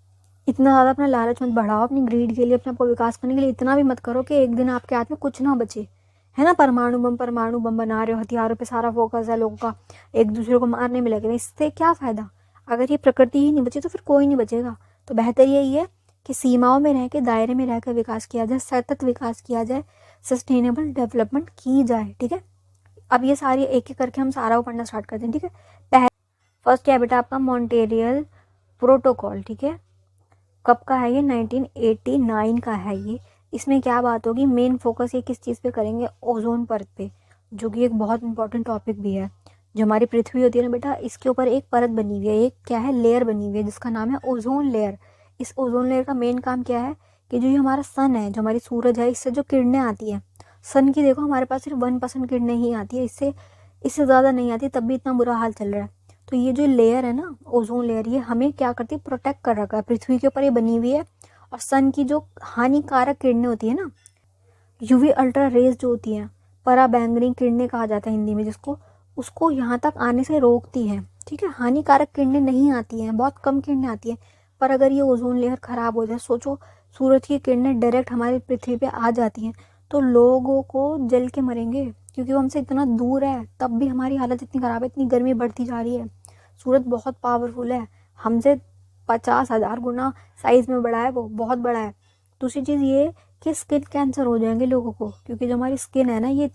इतना ज़्यादा अपना लालच मत बढ़ाओ, अपनी ग्रीड के लिए, अपने आपको विकास करने के लिए इतना भी मत करो कि एक दिन आपके हाथ में कुछ ना बचे, है ना। परमाणु बम बना रहे हो, हथियारों पे सारा फोकस है लोगों का, एक दूसरे को मारने में लगे, इससे क्या फ़ायदा। अगर ये प्रकृति ही नहीं बची तो फिर कोई नहीं बचेगा। तो बेहतर यही है कि सीमाओं में रह के, दायरे में रहकर विकास किया जाए, सतत विकास किया जाए, सस्टेनेबल डेवलपमेंट की जाए। ठीक है, अब ये सारी एक एक करके हम सारा पढ़ना स्टार्ट करते हैं। ठीक है, पहले फर्स्ट क्या है बेटा आपका, मॉन्ट्रियल प्रोटोकॉल। ठीक है, कब का है ये, 1989 का है ये। इसमें क्या बात होगी, मेन फोकस ये किस चीज़ पे करेंगे, ओजोन परत पे, जो कि एक बहुत इंपॉर्टेंट टॉपिक भी है। जो हमारी पृथ्वी होती है ना बेटा, इसके ऊपर एक परत बनी हुई है, एक क्या है, लेयर बनी हुई है, जिसका नाम है ओजोन लेयर। इस ओजोन लेयर का मेन काम क्या है कि जो ये हमारा सन है, जो हमारी सूरज है, इससे जो किरणें आती हैं, सन की देखो हमारे पास सिर्फ 1% किरणें ही आती है, इससे ज़्यादा नहीं आती, तब भी इतना बुरा हाल चल रहा है। तो ये जो लेयर है ना, ओजोन लेयर, ये हमें क्या करती है, प्रोटेक्ट कर रखा है, पृथ्वी के ऊपर ये बनी हुई है। और सन की जो हानिकारक किरणें होती है ना, यूवी अल्ट्रा रेज जो होती हैं, पराबैंगनी किरणें कहा जाता है हिंदी में जिसको, उसको यहाँ तक आने से रोकती है। ठीक है, हानिकारक किरणें नहीं आती हैं, बहुत कम किरणें आती हैं। पर अगर ये ओजोन लेयर खराब हो जाए, सोचो सूरज की किरणें डायरेक्ट हमारी पृथ्वी पे आ जाती हैं, तो लोगों को जल के मरेंगे, क्योंकि वो हमसे इतना दूर है, तब भी हमारी हालत इतनी ख़राब है, इतनी गर्मी बढ़ती जा रही है। सूरज बहुत पावरफुल है, हमसे 50,000 गुना साइज़ में बड़ा है, वो बहुत बड़ा है। दूसरी चीज़ ये कि स्किन कैंसर हो जाएंगे लोगों को, क्योंकि जो हमारी स्किन है ना, ये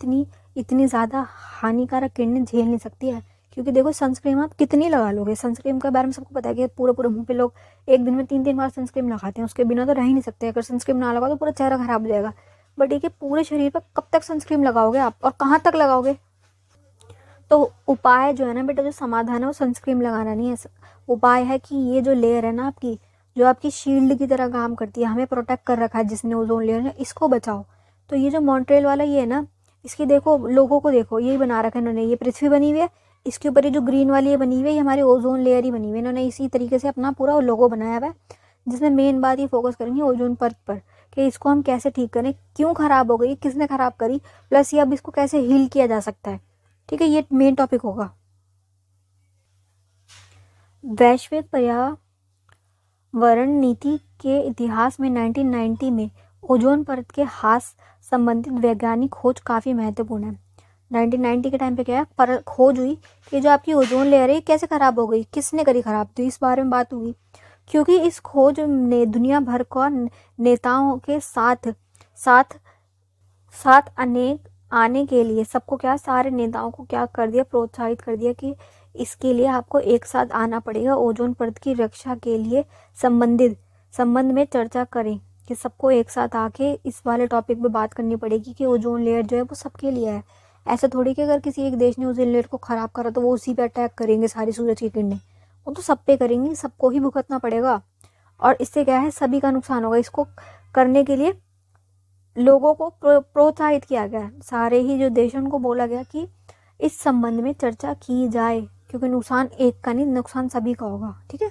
इतनी ज़्यादा हानिकारक किरणें झेल नहीं सकती है। क्योंकि देखो सनस्क्रीन आप कितनी लगा लोगे, सनस्क्रीन के बारे में सबको पता है कि पूरे मुंह पे लोग एक दिन में 3-3 बार सनस्क्रीन लगाते हैं, उसके बिना तो रह ही नहीं सकते। अगर सनस्क्रीन ना लगाओ तो पूरा चेहरा खराब हो जाएगा। बट ये पूरे शरीर पर कब तक सनस्क्रीन लगाओगे आप, और कहाँ तक लगाओगे? तो उपाय जो है ना बेटा, जो समाधान है वो सनस्क्रीन लगाना नहीं है। उपाय है कि ये जो लेयर है ना आपकी, जो आपकी शील्ड की तरह काम करती है, हमें प्रोटेक्ट कर रखा है जिसने ओजोन लेयर है, इसको बचाओ। तो ये जो मॉन्ट्रियल वाला ये है ना, इसकी देखो लोगों को देखो, यही बना रखा है इन्होंने, ये पृथ्वी बनी हुई है, इसके ऊपर ये जो ग्रीन वाली ये बनी हुई है, ये हमारी ओजोन लेयर ही बनी हुई है। इन्होंने इसी तरीके से अपना पूरा लोगो बनाया हुआ है, जिसमें मेन बात ये फोकस करेंगे ओजोन परत पर, कि इसको हम कैसे ठीक करें, क्यों खराब हो गई, किसने खराब करी, प्लस ये अब इसको कैसे हील किया जा सकता है। ठीक है, ये मेन टॉपिक होगा। वैश्विक पर्यावरण नीति के इतिहास में 1990 में ओजोन परत के ह्रास संबंधित वैज्ञानिक खोज काफ़ी महत्वपूर्ण है। 1990 के टाइम पे क्या है, खोज हुई कि जो आपकी ओजोन लेयर है कैसे खराब हो गई, किसने करी खराब, तो इस बारे में बात हुई। क्योंकि इस खोज ने दुनिया भर को नेताओं के साथ साथ साथ अनेक आने के लिए सबको क्या, सारे नेताओं को क्या कर दिया, प्रोत्साहित कर दिया कि इसके लिए आपको एक साथ आना पड़ेगा, ओजोन परत की रक्षा के लिए संबंध में चर्चा करें, कि सबको एक साथ आके इस वाले टॉपिक पे बात करनी पड़ेगी कि ओजोन लेयर जो है वो सबके लिए है। ऐसा थोड़ी कि अगर किसी एक देश ने ओजोन लेयर को खराब करा तो वो उसी पे अटैक करेंगे सारी सूरज की किरणें, वो तो सब पे करेंगे, सबको ही भुगतना पड़ेगा, और इससे क्या है, सभी का नुकसान होगा। इसको करने के लिए लोगों को प्रोत्साहित किया गया, सारे ही जो देश उनको बोला गया कि इस संबंध में चर्चा की जाए, क्योंकि नुकसान एक का नहीं, नुकसान सभी का होगा। ठीक है,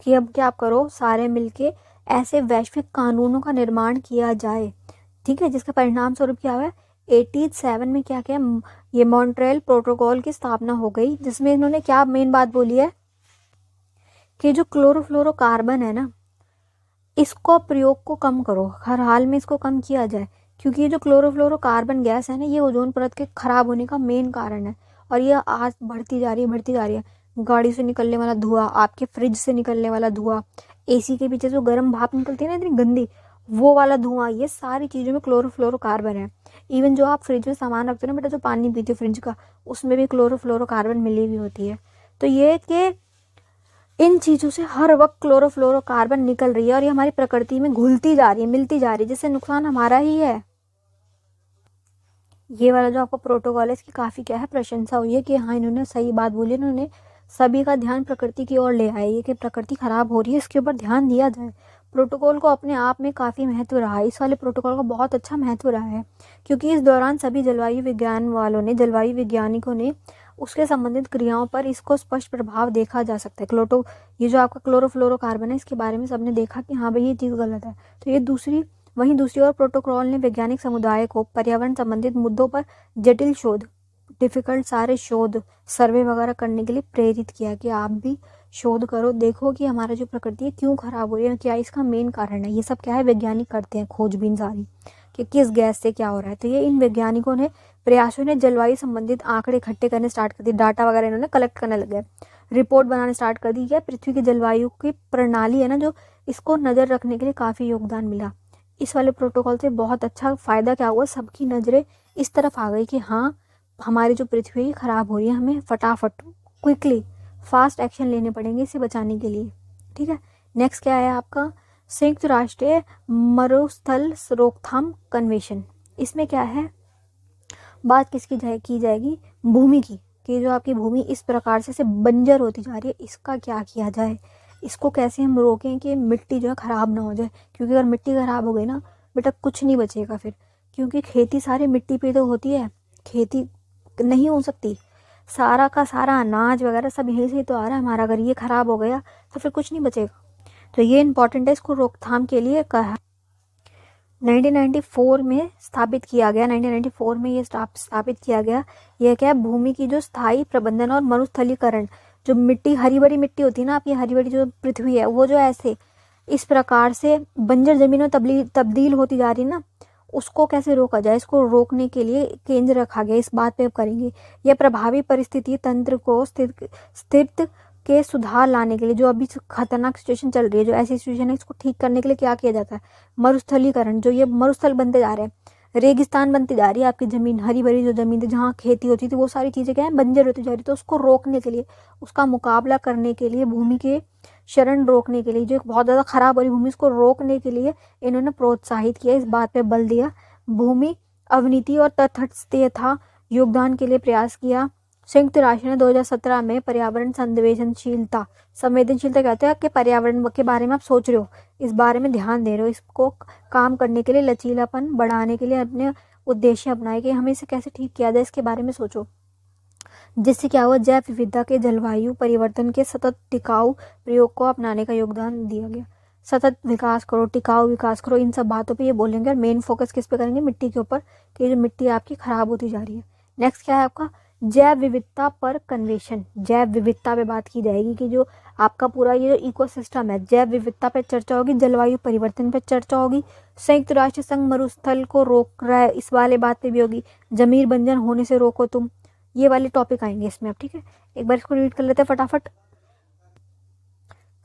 कि अब क्या करो, सारे मिलके ऐसे वैश्विक कानूनों का निर्माण किया जाए। ठीक है, जिसका परिणाम स्वरूप क्या हुआ, 87 में क्या किया, ये मॉन्ट्रियल प्रोटोकॉल की स्थापना हो गई, जिसमें इन्होंने क्या मेन बात बोली है कि जो क्लोरोफ्लोरोकार्बन है ना, इसको प्रयोग को कम करो, हर हाल में इसको कम किया जाए, क्योंकि ये जो क्लोरोफ्लोरोकार्बन गैस है ना, ये ओजोन परत के खराब होने का मेन कारण है, और ये आज बढ़ती जा रही है। गाड़ी से निकलने वाला धुआं, आपके फ्रिज से निकलने वाला धुआं, एसी के पीछे जो गर्म भाप निकलती है ना इतनी गंदी, वो वाला धुआं, ये सारी चीज़ों में क्लोरोफ्लोरोकार्बन है। इवन जो आप फ्रिज में सामान रखते हो ना बेटा, जो पानी पीते हो फ्रिज का, उसमें भी क्लोरोफ्लोरोकार्बन मिली हुई होती है। तो ये कि इन चीज़ों से हर वक्त क्लोरोफ्लोरोकार्बन निकल रही है, और ये हमारी प्रकृति में घुलती जा रही है, मिलती जा रही है, जिससे नुकसान हमारा ही है। ये वाला जो आपका प्रोटोकॉल है, इसकी काफ़ी क्या है, प्रशंसा हुई है कि हाँ इन्होंने सही बात बोली, इन्होंने सभी का ध्यान प्रकृति की ओर ले आए, ये कि प्रकृति खराब हो रही है, इसके ऊपर ध्यान दिया जाए। प्रोटोकॉल को अपने आप में काफ़ी महत्व रहा है, इस वाले प्रोटोकॉल का बहुत अच्छा महत्व रहा है, क्योंकि इस दौरान सभी जलवायु वैज्ञानिकों ने उसके संबंधित क्रियाओं पर इसको स्पष्ट प्रभाव देखा जा सकता है। ये जो आपका क्लोरोफ्लोरोकार्बन है, इसके बारे में सबने देखा कि हाँ भाई ये चीज़ गलत है। तो ये दूसरी ओर प्रोटोकॉल ने वैज्ञानिक समुदाय को पर्यावरण संबंधित मुद्दों पर जटिल डिफिकल्ट सारे शोध, सर्वे वगैरह करने के लिए प्रेरित किया कि आप भी शोध करो, देखो कि हमारा जो प्रकृति है क्यों खराब हो रही है, क्या इसका मेन कारण है। ये सब क्या है, वैज्ञानिक करते हैं खोजबीन सारी, कि किस गैस से क्या हो रहा है। तो ये इन वैज्ञानिकों ने प्रयासों ने जलवायु संबंधित आंकड़े इकट्ठे करने स्टार्ट कर दिए, डाटा वगैरह इन्होंने कलेक्ट करने लगे, रिपोर्ट बनाने स्टार्ट कर दी है। पृथ्वी की जलवायु की प्रणाली है ना, जो इसको नज़र रखने के लिए काफ़ी योगदान मिला। इस वाले प्रोटोकॉल से बहुत अच्छा फ़ायदा क्या हुआ, सबकी नज़रें इस तरफ आ गई कि हाँ हमारी जो पृथ्वी खराब हो रही है, हमें फटाफट क्विकली फास्ट एक्शन लेने पड़ेंगे इसे बचाने के लिए। ठीक है, नेक्स्ट क्या है आपका, संयुक्त राष्ट्र मरुस्थल रोकथाम कन्वेंशन। इसमें क्या है, बात किसकी की जाएगी, भूमि की, कि जो आपकी भूमि इस प्रकार से बंजर होती जा रही है, इसका क्या किया जाए, इसको कैसे हम रोकें कि मिट्टी जो है ख़राब ना हो जाए। क्योंकि अगर मिट्टी ख़राब हो गई ना बेटा, कुछ नहीं बचेगा फिर, क्योंकि खेती सारी मिट्टी पे तो होती है, खेती नहीं हो सकती, सारा का सारा अनाज वगैरह सब यहीं से तो आ रहा है हमारा। अगर ये ख़राब हो गया तो फिर कुछ नहीं बचेगा। तो ये इम्पॉर्टेंट है, इसको रोकथाम के लिए कहा 1994 में स्थापित किया गया। 1994 में ये स्थापित किया गया। यह क्या है, भूमि की जो स्थायी प्रबंधन और मरुस्थलीकरण, जो मिट्टी हरी भरी मिट्टी होती है ना, आपकी हरी भरी जो पृथ्वी है, वो जो ऐसे इस प्रकार से बंजर जमीनों तब्दील होती जा रही है ना, उसको कैसे रोका जाए, इसको रोकने के लिए केंद्र रखा गया। इस बात पे अब करेंगे। यह प्रभावी परिस्थिति तंत्र को स्थिर के सुधार लाने के लिए, जो अभी खतरनाक सिचुएशन चल रही है, जो ऐसी सिचुएशन है, इसको ठीक करने के लिए क्या किया जाता है, मरुस्थलीकरण, जो ये मरुस्थल बनते जा रहे हैं, रेगिस्तान बनती जा रही है आपकी ज़मीन, हरी भरी जो ज़मीन थी जहाँ खेती होती थी वो सारी चीज़ें क्या है, बंजर होती जा रही। तो उसको रोकने के लिए, उसका मुकाबला करने के लिए, भूमि के शरण रोकने के लिए, जो बहुत ज़्यादा खराब हो रही भूमि उसको रोकने के लिए इन्होंने प्रोत्साहित किया, इस बात पे बल दिया। भूमि अवनीति और तटस्थता योगदान के लिए प्रयास किया। संयुक्त राष्ट्र ने 2017 में पर्यावरण संवेदनशीलता कहते हैं कि पर्यावरण के बारे में आप सोच रहे हो, इस बारे में ध्यान दे रहे हो, इसको काम करने के लिए लचीलापन बढ़ाने के लिए अपने उद्देश्य अपनाए कि हमें इसे कैसे ठीक किया जाए, इसके बारे में सोचो। जिससे क्या हुआ, जैव विविधता के जलवायु परिवर्तन के सतत टिकाऊ प्रयोग को अपनाने का योगदान दिया गया। सतत विकास करो, टिकाऊ विकास करो, इन सब बातों पे ये बोलेंगे। और मेन फोकस किस पे करेंगे, मिट्टी के ऊपर, कि जो मिट्टी आपकी खराब होती जा रही है। नेक्स्ट क्या है आपका, जैव विविधता पर कन्वेंशन। जैव विविधता पे बात की जाएगी कि जो आपका पूरा ये जो इकोसिस्टम है, जैव विविधता पे चर्चा होगी, जलवायु परिवर्तन पे चर्चा होगी, संयुक्त राष्ट्र संघ मरुस्थल को रोक रहा है इस वाले बात पे भी होगी, जमीन बंजर होने से रोको तुम, ये वाले टॉपिक आएंगे इसमें। अब ठीक है, एक बार इसको रीड कर लेते हैं फटाफट।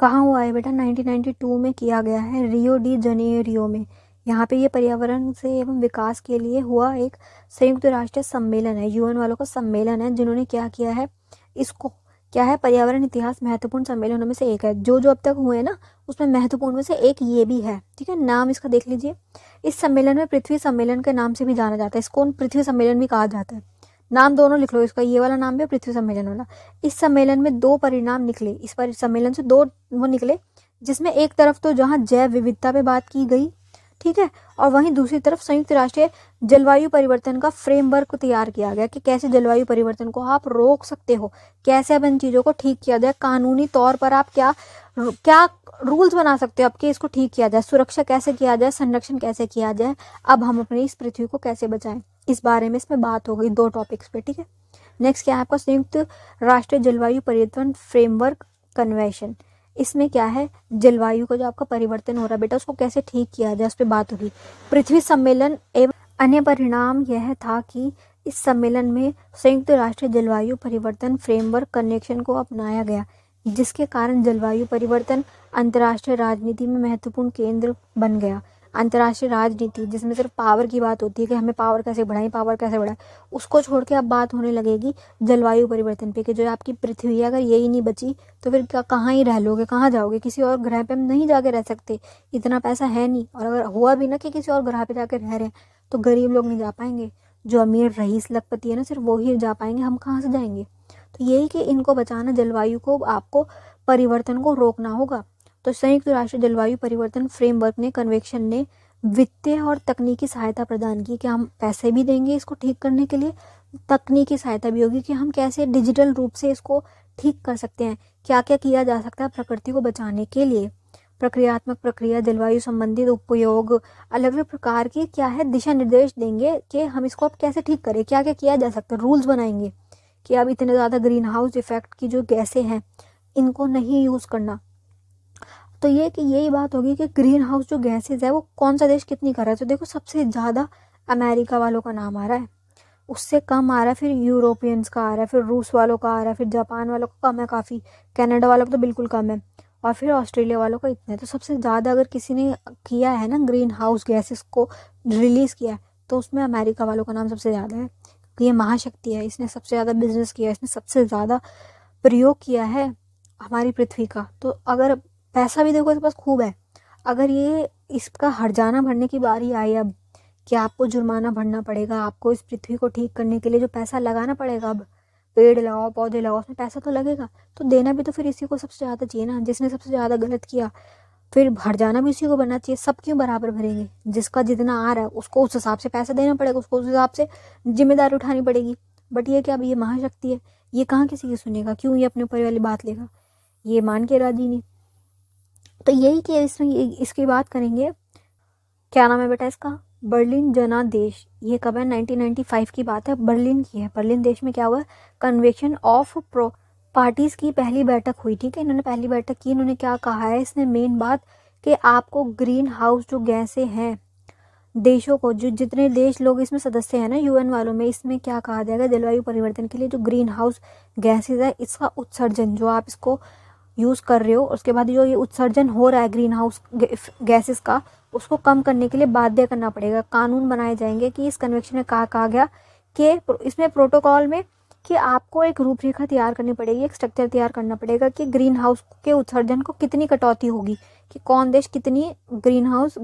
कहाँ हुआ है बेटा, 1992 में किया गया है, रियो डी जनेरियो में। यहाँ पे ये पर्यावरण से एवं विकास के लिए हुआ एक संयुक्त राष्ट्र सम्मेलन है, यूएन वालों का सम्मेलन है, जिन्होंने क्या किया है, इसको क्या है, पर्यावरण इतिहास महत्वपूर्ण सम्मेलनों में से एक है। जो जो अब तक हुए ना उसमें महत्वपूर्ण में से एक ये भी है। ठीक है, नाम इसका देख लीजिए। इस सम्मेलन में पृथ्वी सम्मेलन के नाम से भी जाना जाता है, इसको पृथ्वी सम्मेलन भी कहा जाता है। नाम दोनों लिख लो, इसका ये वाला नाम भी, पृथ्वी सम्मेलन वाला। इस सम्मेलन में 2 परिणाम निकले, इस पर सम्मेलन से 2 वो निकले, जिसमें एक तरफ तो जहाँ जैव विविधता पे बात की गई, ठीक है, और वहीं दूसरी तरफ संयुक्त राष्ट्र जलवायु परिवर्तन का फ्रेमवर्क तैयार किया गया कि कैसे जलवायु परिवर्तन को आप रोक सकते हो, कैसे अब इन चीज़ों को ठीक किया जाए, कानूनी तौर पर आप क्या क्या रूल्स बना सकते हो आपके, इसको ठीक किया जाए, सुरक्षा कैसे किया जाए, संरक्षण कैसे किया जाए, अब हम अपनी इस पृथ्वी को कैसे बचाएं, इस बारे में इसमें बात हो गई 2 टॉपिक्स पे। ठीक है, नेक्स्ट क्या है आपका, संयुक्त राष्ट्र जलवायु परिवर्तन फ्रेमवर्क कन्वेंशन। इसमें क्या है, जलवायु का जो आपका परिवर्तन हो रहा है बेटा उसको कैसे ठीक किया जाए, उस पर बात होगी। पृथ्वी सम्मेलन एवं अन्य परिणाम यह था कि इस सम्मेलन में संयुक्त राष्ट्र जलवायु परिवर्तन फ्रेमवर्क कन्वेंशन को अपनाया गया, जिसके कारण जलवायु परिवर्तन अंतर्राष्ट्रीय राजनीति में महत्वपूर्ण केंद्र बन गया। अंतर्राष्ट्रीय राजनीति जिसमें सिर्फ पावर की बात होती है कि हमें पावर कैसे बढ़ाएं, उसको छोड़ के अब बात होने लगेगी जलवायु परिवर्तन पे, कि जो आपकी पृथ्वी है अगर यही नहीं बची तो फिर क्या, कहाँ ही रह लोगे, कहाँ जाओगे, किसी और ग्रह पे हम नहीं जाके रह सकते, इतना पैसा है नहीं, और अगर हुआ भी ना कि किसी और ग्रह पे जाके रह रहे हैं तो गरीब लोग नहीं जा पाएंगे, जो अमीर रईस लखपति है ना सिर्फ वो ही जा पाएंगे, हम कहाँ से जाएंगे। तो यही कि इनको बचाना, जलवायु को आपको परिवर्तन को रोकना होगा। तो संयुक्त राष्ट्र जलवायु परिवर्तन फ्रेमवर्क ने कन्वेंशन ने वित्तीय और तकनीकी सहायता प्रदान की, कि हम पैसे भी देंगे इसको ठीक करने के लिए, तकनीकी सहायता भी होगी कि हम कैसे डिजिटल रूप से इसको ठीक कर सकते हैं, क्या क्या किया जा सकता है प्रकृति को बचाने के लिए, प्रक्रियात्मक प्रक्रिया, जलवायु संबंधित उपयोग, अलग अलग प्रकार की क्या है दिशा निर्देश देंगे कि हम इसको अब कैसे ठीक करें, क्या क्या किया जा सकता है, रूल्स बनाएंगे कि अब इतने ज़्यादा ग्रीन हाउस इफेक्ट की जो गैसें हैं इनको नहीं यूज़ करना। तो ये कि यही बात होगी कि ग्रीन हाउस जो गैसेज है वो कौन सा देश कितनी कर रहा है। तो देखो सबसे ज़्यादा अमेरिका वालों का नाम आ रहा है, उससे कम आ रहा है फिर यूरोपियंस का आ रहा है, फिर रूस वालों का आ रहा है, फिर जापान वालों का कम है काफ़ी, कनाडा वालों का तो बिल्कुल कम है, और फिर ऑस्ट्रेलिया वालों का इतना है। तो सबसे ज़्यादा अगर किसी ने किया है ना ग्रीन हाउस गैसेस को रिलीज़ किया है तो उसमें अमेरिका वालों का नाम सबसे ज़्यादा है, क्योंकि ये महाशक्ति है, इसने सबसे ज़्यादा बिजनेस किया है, इसने सबसे ज़्यादा प्रयोग किया है हमारी पृथ्वी का। तो अगर पैसा भी देखो इसके पास खूब है, अगर ये इसका हर्जाना भरने की बारी आई अब कि आपको जुर्माना भरना पड़ेगा, आपको इस पृथ्वी को ठीक करने के लिए जो पैसा लगाना पड़ेगा, अब पेड़ लगाओ पौधे लगाओ उसमें पैसा तो लगेगा, तो देना भी तो फिर इसी को सबसे ज़्यादा चाहिए ना, जिसने सबसे ज़्यादा गलत किया, फिर हर्जाना भी उसी को बनना चाहिए। सब क्यों बराबर भरेंगे, जिसका जितना आ रहा है उसको उस हिसाब से पैसा देना पड़ेगा, उसको उस हिसाब से जिम्मेदारी उठानी पड़ेगी। बट ये क्या, अब ये महाशक्ति है, ये कहाँ किसी की सुनेगा, क्यों ये अपने ऊपर वाली बात लेगा, ये मान के राजी नहीं। तो यही कि इसमें इसकी बात करेंगे, क्या नाम है बेटा इसका, बर्लिन जनादेश। ये कब है, 1995 की बात है, बर्लिन की है। बर्लिन देश में क्या हुआ, कन्वेंशन ऑफ प्रो पार्टीज की पहली बैठक हुई। ठीक है, इन्होंने पहली बैठक की, इन्होंने क्या कहा है इसने मेन बात कि आपको ग्रीन हाउस जो गैसें हैं देशों को, जो जितने देश लोग इसमें सदस्य हैं ना यूएन वालों में, इसमें क्या कहा जाएगा, जलवायु परिवर्तन के लिए जो ग्रीन हाउस गैसेज है इसका उत्सर्जन जो आप इसको यूज़ कर रहे हो, उसके बाद जो ये उत्सर्जन हो रहा है ग्रीन हाउस गैसेस का, उसको कम करने के लिए बाध्य करना पड़ेगा। कानून बनाए जाएंगे कि इस कन्वेंशन में कहा गया कि इसमें प्रोटोकॉल में कि आपको एक रूपरेखा तैयार करनी पड़ेगी, एक स्ट्रक्चर तैयार करना पड़ेगा कि ग्रीन हाउस के उत्सर्जन को कितनी कटौती होगी, कि कौन देश कितनी ग्रीन हाउस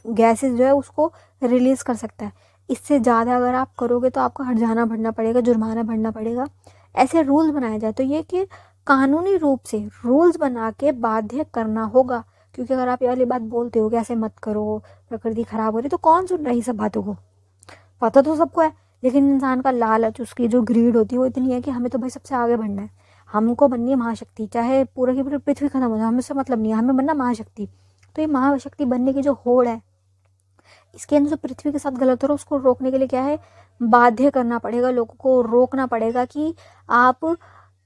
गैसेज जो है उसको रिलीज कर सकता है। इससे ज़्यादा अगर आप करोगे तो आपको हर्जाना भरना पड़ेगा, जुर्माना भरना पड़ेगा। ऐसे रूल्स बनाए जाए। तो ये कि कानूनी रूप से रूल्स बना के बाध्य करना होगा, क्योंकि अगर आप ये वाली बात बोलते हो कि ऐसे मत करो, प्रकृति खराब हो रही, तो कौन सुन रहा है सब बातों को? पता तो सबको है, लेकिन इंसान का लालच, उसकी जो ग्रीड होती है वो इतनी है कि हमें तो भाई सबसे आगे बढ़ना है, हमको बननी है महाशक्ति, चाहे पूरा की पूरी पृथ्वी खत्म हो जाए, हमें से मतलब नहीं है, हमें बनना महाशक्ति। तो ये महाशक्ति बनने की जो होड़ है, इसके अंदर जो पृथ्वी के साथ गलत हो रहा है उसको रोकने के लिए क्या है, बाध्य करना पड़ेगा, लोगों को रोकना पड़ेगा कि आप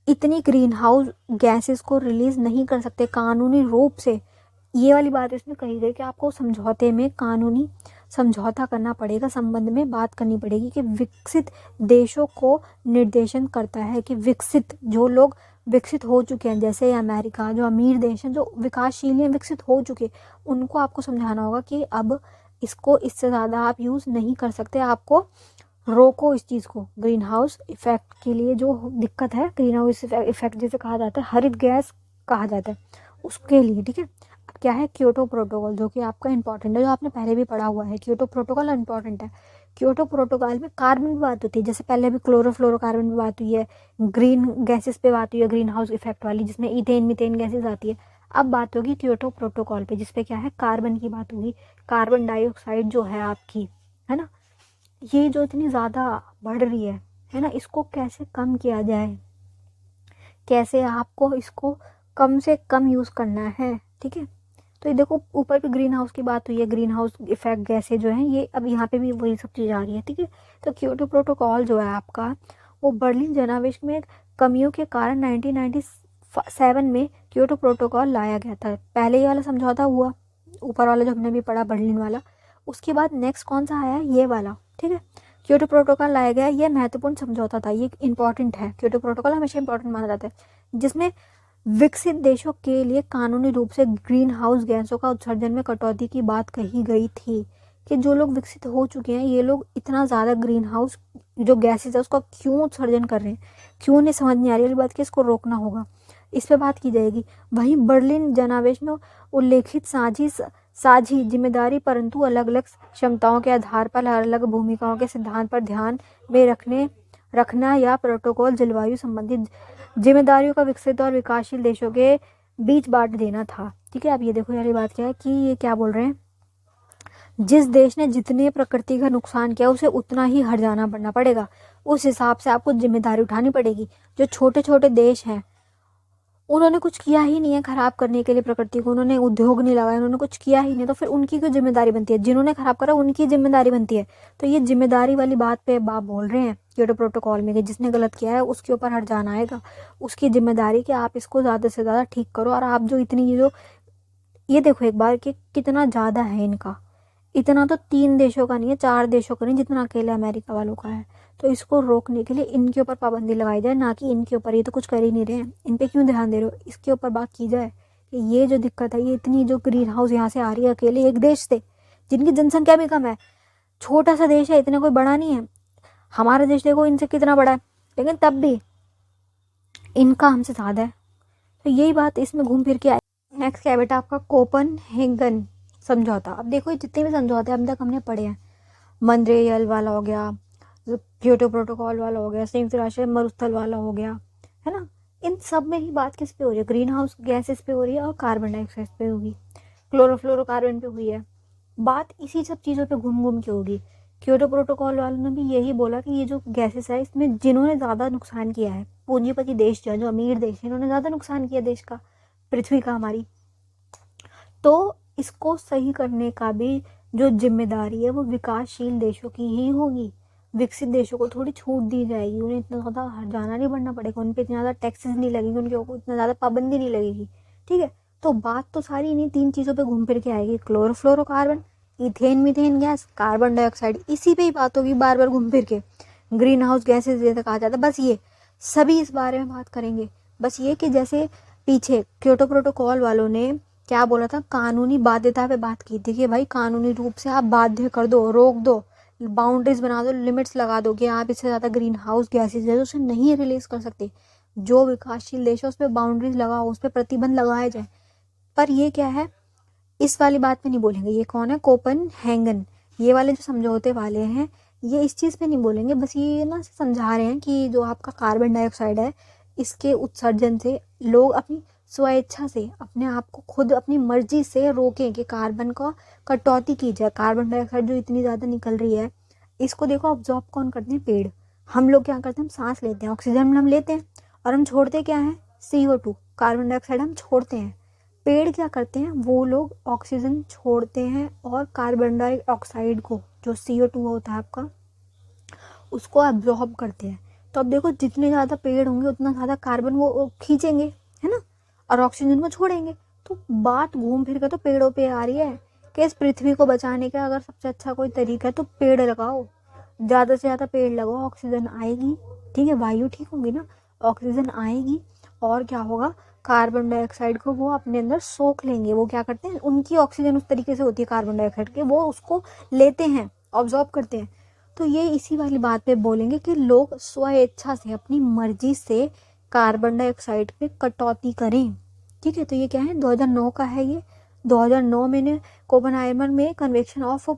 इतनी ग्रीन हाउस गैसेस को रिलीज नहीं कर सकते कानूनी रूप से। ये वाली बात इसमें कही गई कि आपको समझौते में कानूनी समझौता करना पड़ेगा, संबंध में बात करनी पड़ेगी कि विकसित देशों को निर्देशन करता है कि विकसित जो लोग विकसित हो चुके हैं, जैसे अमेरिका, जो अमीर देश हैं, जो विकासशील हैं, विकसित हो चुके, उनको आपको समझाना होगा कि अब इसको इससे ज़्यादा आप यूज़ नहीं कर सकते, आपको रोको इस चीज़ को। ग्रीन हाउस इफेक्ट के लिए जो दिक्कत है, ग्रीन हाउस इफेक्ट जिसे कहा जाता है, हरित गैस कहा जाता है, उसके लिए, ठीक है। क्या है, क्योटो प्रोटोकॉल, जो कि आपका इंपॉर्टेंट है, जो आपने पहले भी पढ़ा हुआ है। क्योटो प्रोटोकॉल इंपॉर्टेंट है। क्योटो प्रोटोकॉल में कार्बन पे बात होती है, जैसे पहले भी क्लोरोफ्लोरोकार्बन पे बात हुई है, ग्रीन गैसेस पे बात हुई है, ग्रीन हाउस इफेक्ट वाली, जिसमें इथेन मीथेन गैसेस आती है। अब बात होगी क्योटो प्रोटोकॉल पे, जिसपे क्या है, कार्बन की बात होगी। कार्बन डाइऑक्साइड जो है आपकी, है ना, ये जो इतनी ज़्यादा बढ़ रही है ना, इसको कैसे कम किया जाए, कैसे आपको इसको कम से कम यूज़ करना है, ठीक है। तो ये देखो ऊपर भी ग्रीन हाउस की बात हुई है, ग्रीन हाउस इफेक्ट गैसें जो हैं, ये अब यहाँ पे भी वही सब चीज़ आ रही है, ठीक है। तो क्योटो प्रोटोकॉल जो है आपका, वो बर्लिन जनादेश में कमियों के कारण 1997 में क्योटो प्रोटोकॉल लाया गया था। पहले ये वाला समझौता हुआ, ऊपर वाला जो हमने भी पढ़ा बर्लिन वाला, उसके बाद नेक्स्ट कौन सा आया, ये वाला, ठीक है। क्योटो प्रोटोकॉल लाया गया, ये महत्वपूर्ण समझौता था, ये इंपॉर्टेंट है। क्योटो प्रोटोकॉल हमेशा इंपॉर्टेंट माना जाता है, जिसमें विकसित देशों के लिए कानूनी रूप से ग्रीन हाउस गैसों का उत्सर्जन में कटौती की बात कही गई थी, कि जो लोग विकसित हो चुके हैं, ये लोग इतना ज़्यादा ग्रीन हाउस जो गैसेज है उसका क्यों उत्सर्जन कर रहे हैं, क्यों, नहीं समझ नहीं आ रही वाली बात कि इसको रोकना होगा, इस पर बात की जाएगी। वहीं बर्लिन जनादेश में उल्लेखित साझी जिम्मेदारी, परंतु अलग अलग क्षमताओं के आधार पर अलग अलग भूमिकाओं के सिद्धांत पर ध्यान में रखना या प्रोटोकॉल जलवायु संबंधित जिम्मेदारियों का विकसित और विकासशील देशों के बीच बांट देना था, ठीक है। अब ये देखो यार, बात क्या है कि ये क्या बोल रहे हैं, जिस देश ने जितने प्रकृति का नुकसान किया उसे उतना ही हर्जाना भरना पड़ेगा, उस हिसाब से आपको जिम्मेदारी उठानी पड़ेगी। जो छोटे छोटे देश हैं, उन्होंने कुछ किया ही नहीं है खराब करने के लिए प्रकृति को, उन्होंने उद्योग नहीं लगाया, उन्होंने कुछ किया ही नहीं, तो फिर उनकी क्यों जिम्मेदारी बनती है, जिन्होंने खराब करा उनकी जिम्मेदारी बनती है। तो ये जिम्मेदारी वाली बात पे बाप बोल रहे हैं क्योटो प्रोटोकॉल में, कि जिसने गलत किया है उसके ऊपर हर्जाना आएगा, उसकी जिम्मेदारी कि आप इसको ज़्यादा से ज़्यादा ठीक करो। और आप जो इतनी जो ये देखो एक बार कि कितना ज़्यादा है इनका, इतना तो 3 देशों का नहीं है, 4 देशों का नहीं, जितना अकेले अमेरिका वालों का है। तो इसको रोकने के लिए इनके ऊपर पाबंदी लगाई जाए, ना कि इनके ऊपर। ये तो कुछ कर ही नहीं रहे हैं, इन पे क्यों ध्यान दे रहे हो, इसके ऊपर बात की जाए कि ये जो दिक्कत है, ये इतनी जो ग्रीन हाउस यहाँ से आ रही है अकेले एक देश से, जिनकी जनसंख्या भी कम है, छोटा सा देश है, इतना कोई बड़ा नहीं है। हमारा देश देखो इनसे कितना बड़ा है, लेकिन तब भी इनका हमसे ज़्यादा है। तो यही बात इसमें घूम फिर के आई। नेक्स्ट क्या है बेटा आपका, कोपेनहेगन समझौता। अब देखो जितने भी समझौते अब तक हमने पढ़े हैं, मॉन्ट्रियल वाला हो गया, क्योटो प्रोटोकॉल वाला हो गया, संयुक्त राष्ट्र मरुस्थल वाला हो गया, है ना, इन सब में ही बात किस पे हो रही है, ग्रीन हाउस गैसेस पे हो रही है और कार्बन डाइऑक्साइड पे होगी, क्लोरोफ्लोरोकार्बन पे हुई है। बात इसी सब चीज़ों पे घूम घूम के होगी। क्योटो प्रोटोकॉल वालों ने भी यही बोला कि ये जो गैसेस है, इसमें जिन्होंने ज़्यादा नुकसान किया है, पूंजीपति देश जो है, जो अमीर देश है, इन्होंने ज़्यादा नुकसान किया देश का, पृथ्वी का, हमारी। तो इसको सही करने का भी जो जिम्मेदारी है वो विकासशील देशों की ही होगी। विकसित देशों को थोड़ी छूट दी जाएगी, उन्हें इतना ज़्यादा हर्जाना नहीं बढ़ना पड़ेगा, उन पर इतना ज़्यादा टैक्सेस नहीं लगेगी, उनके ऊपर इतना ज़्यादा पाबंदी नहीं लगेगी, ठीक है। तो बात तो सारी इन्हीं 3 चीज़ों पे घूम फिर के आएगी, chlorofluorocarbon, ethane methane gas, carbon dioxide, इसी पे ही बात होगी बार बार घूम फिर के। ग्रीन हाउस गैसेज जैसे कहा जाता है, बस ये सभी इस बारे में बात करेंगे। बस ये कि जैसे पीछे क्योटो प्रोटोकॉल वालों ने क्या बोला था, कानूनी बाध्यता पे बात की थी कि भाई कानूनी रूप से आप बाध्य कर दो, रोक दो, बाउंड्रीज बना दो, लिमिट्स लगा दो कि आप इससे ज़्यादा ग्रीन हाउस गैसेज है उसे नहीं रिलीज कर सकते। जो विकासशील देश है उस पर बाउंड्रीज लगाओ, उस पर प्रतिबंध लगाए जाए। पर ये क्या है, इस वाली बात पे नहीं बोलेंगे। ये कौन है, कोपनहेगन, ये वाले जो समझौते वाले हैं, ये इस चीज़ पे नहीं बोलेंगे। बस ये ना समझा रहे हैं कि जो आपका कार्बन डाइऑक्साइड है, इसके उत्सर्जन से लोग अपनी स्वेच्छा से अपने आप को खुद अपनी मर्जी से रोकें कि कार्बन का कटौती की जाए। कार्बन डाइऑक्साइड जो इतनी ज़्यादा निकल रही है, इसको देखो ऑब्जॉर्ब कौन करते हैं, पेड़। हम लोग क्या करते हैं, हम सांस लेते हैं, ऑक्सीजन हम लेते हैं, और हम छोड़ते क्या है, CO2, कार्बन डाइऑक्साइड हम छोड़ते हैं। पेड़ क्या करते हैं, वो लोग ऑक्सीजन छोड़ते हैं और कार्बन डाइऑक्साइड को, जो CO2 होता है आपका, उसको एब्जॉर्ब करते हैं। तो अब देखो जितने ज़्यादा पेड़ होंगे उतना ज़्यादा कार्बन वो खींचेंगे, है ना, और ऑक्सीजन को छोड़ेंगे। तो बात घूम फिर के तो पेड़ों पे आ रही है कि इस पृथ्वी को बचाने का अगर सबसे अच्छा कोई तरीका है तो पेड़ लगाओ, ज़्यादा से ज़्यादा पेड़ लगाओ, ऑक्सीजन आएगी, ठीक है, वायु ठीक होगी ना, ऑक्सीजन आएगी, और क्या होगा, कार्बन डाइऑक्साइड को वो अपने अंदर सोख लेंगे। वो क्या करते हैं, उनकी ऑक्सीजन उस तरीके से होती है कार्बन डाइऑक्साइड के, वो उसको लेते हैं, ऑब्जॉर्ब करते हैं। तो ये इसी वाली बात पे बोलेंगे कि लोग स्वेच्छा से अपनी मर्जी से कार्बन डाइऑक्साइड में कटौती करें, ठीक है। तो ये क्या है, 2009 का है ये। 2009 में कोपेनहेगन में कन्वेंशन ऑफ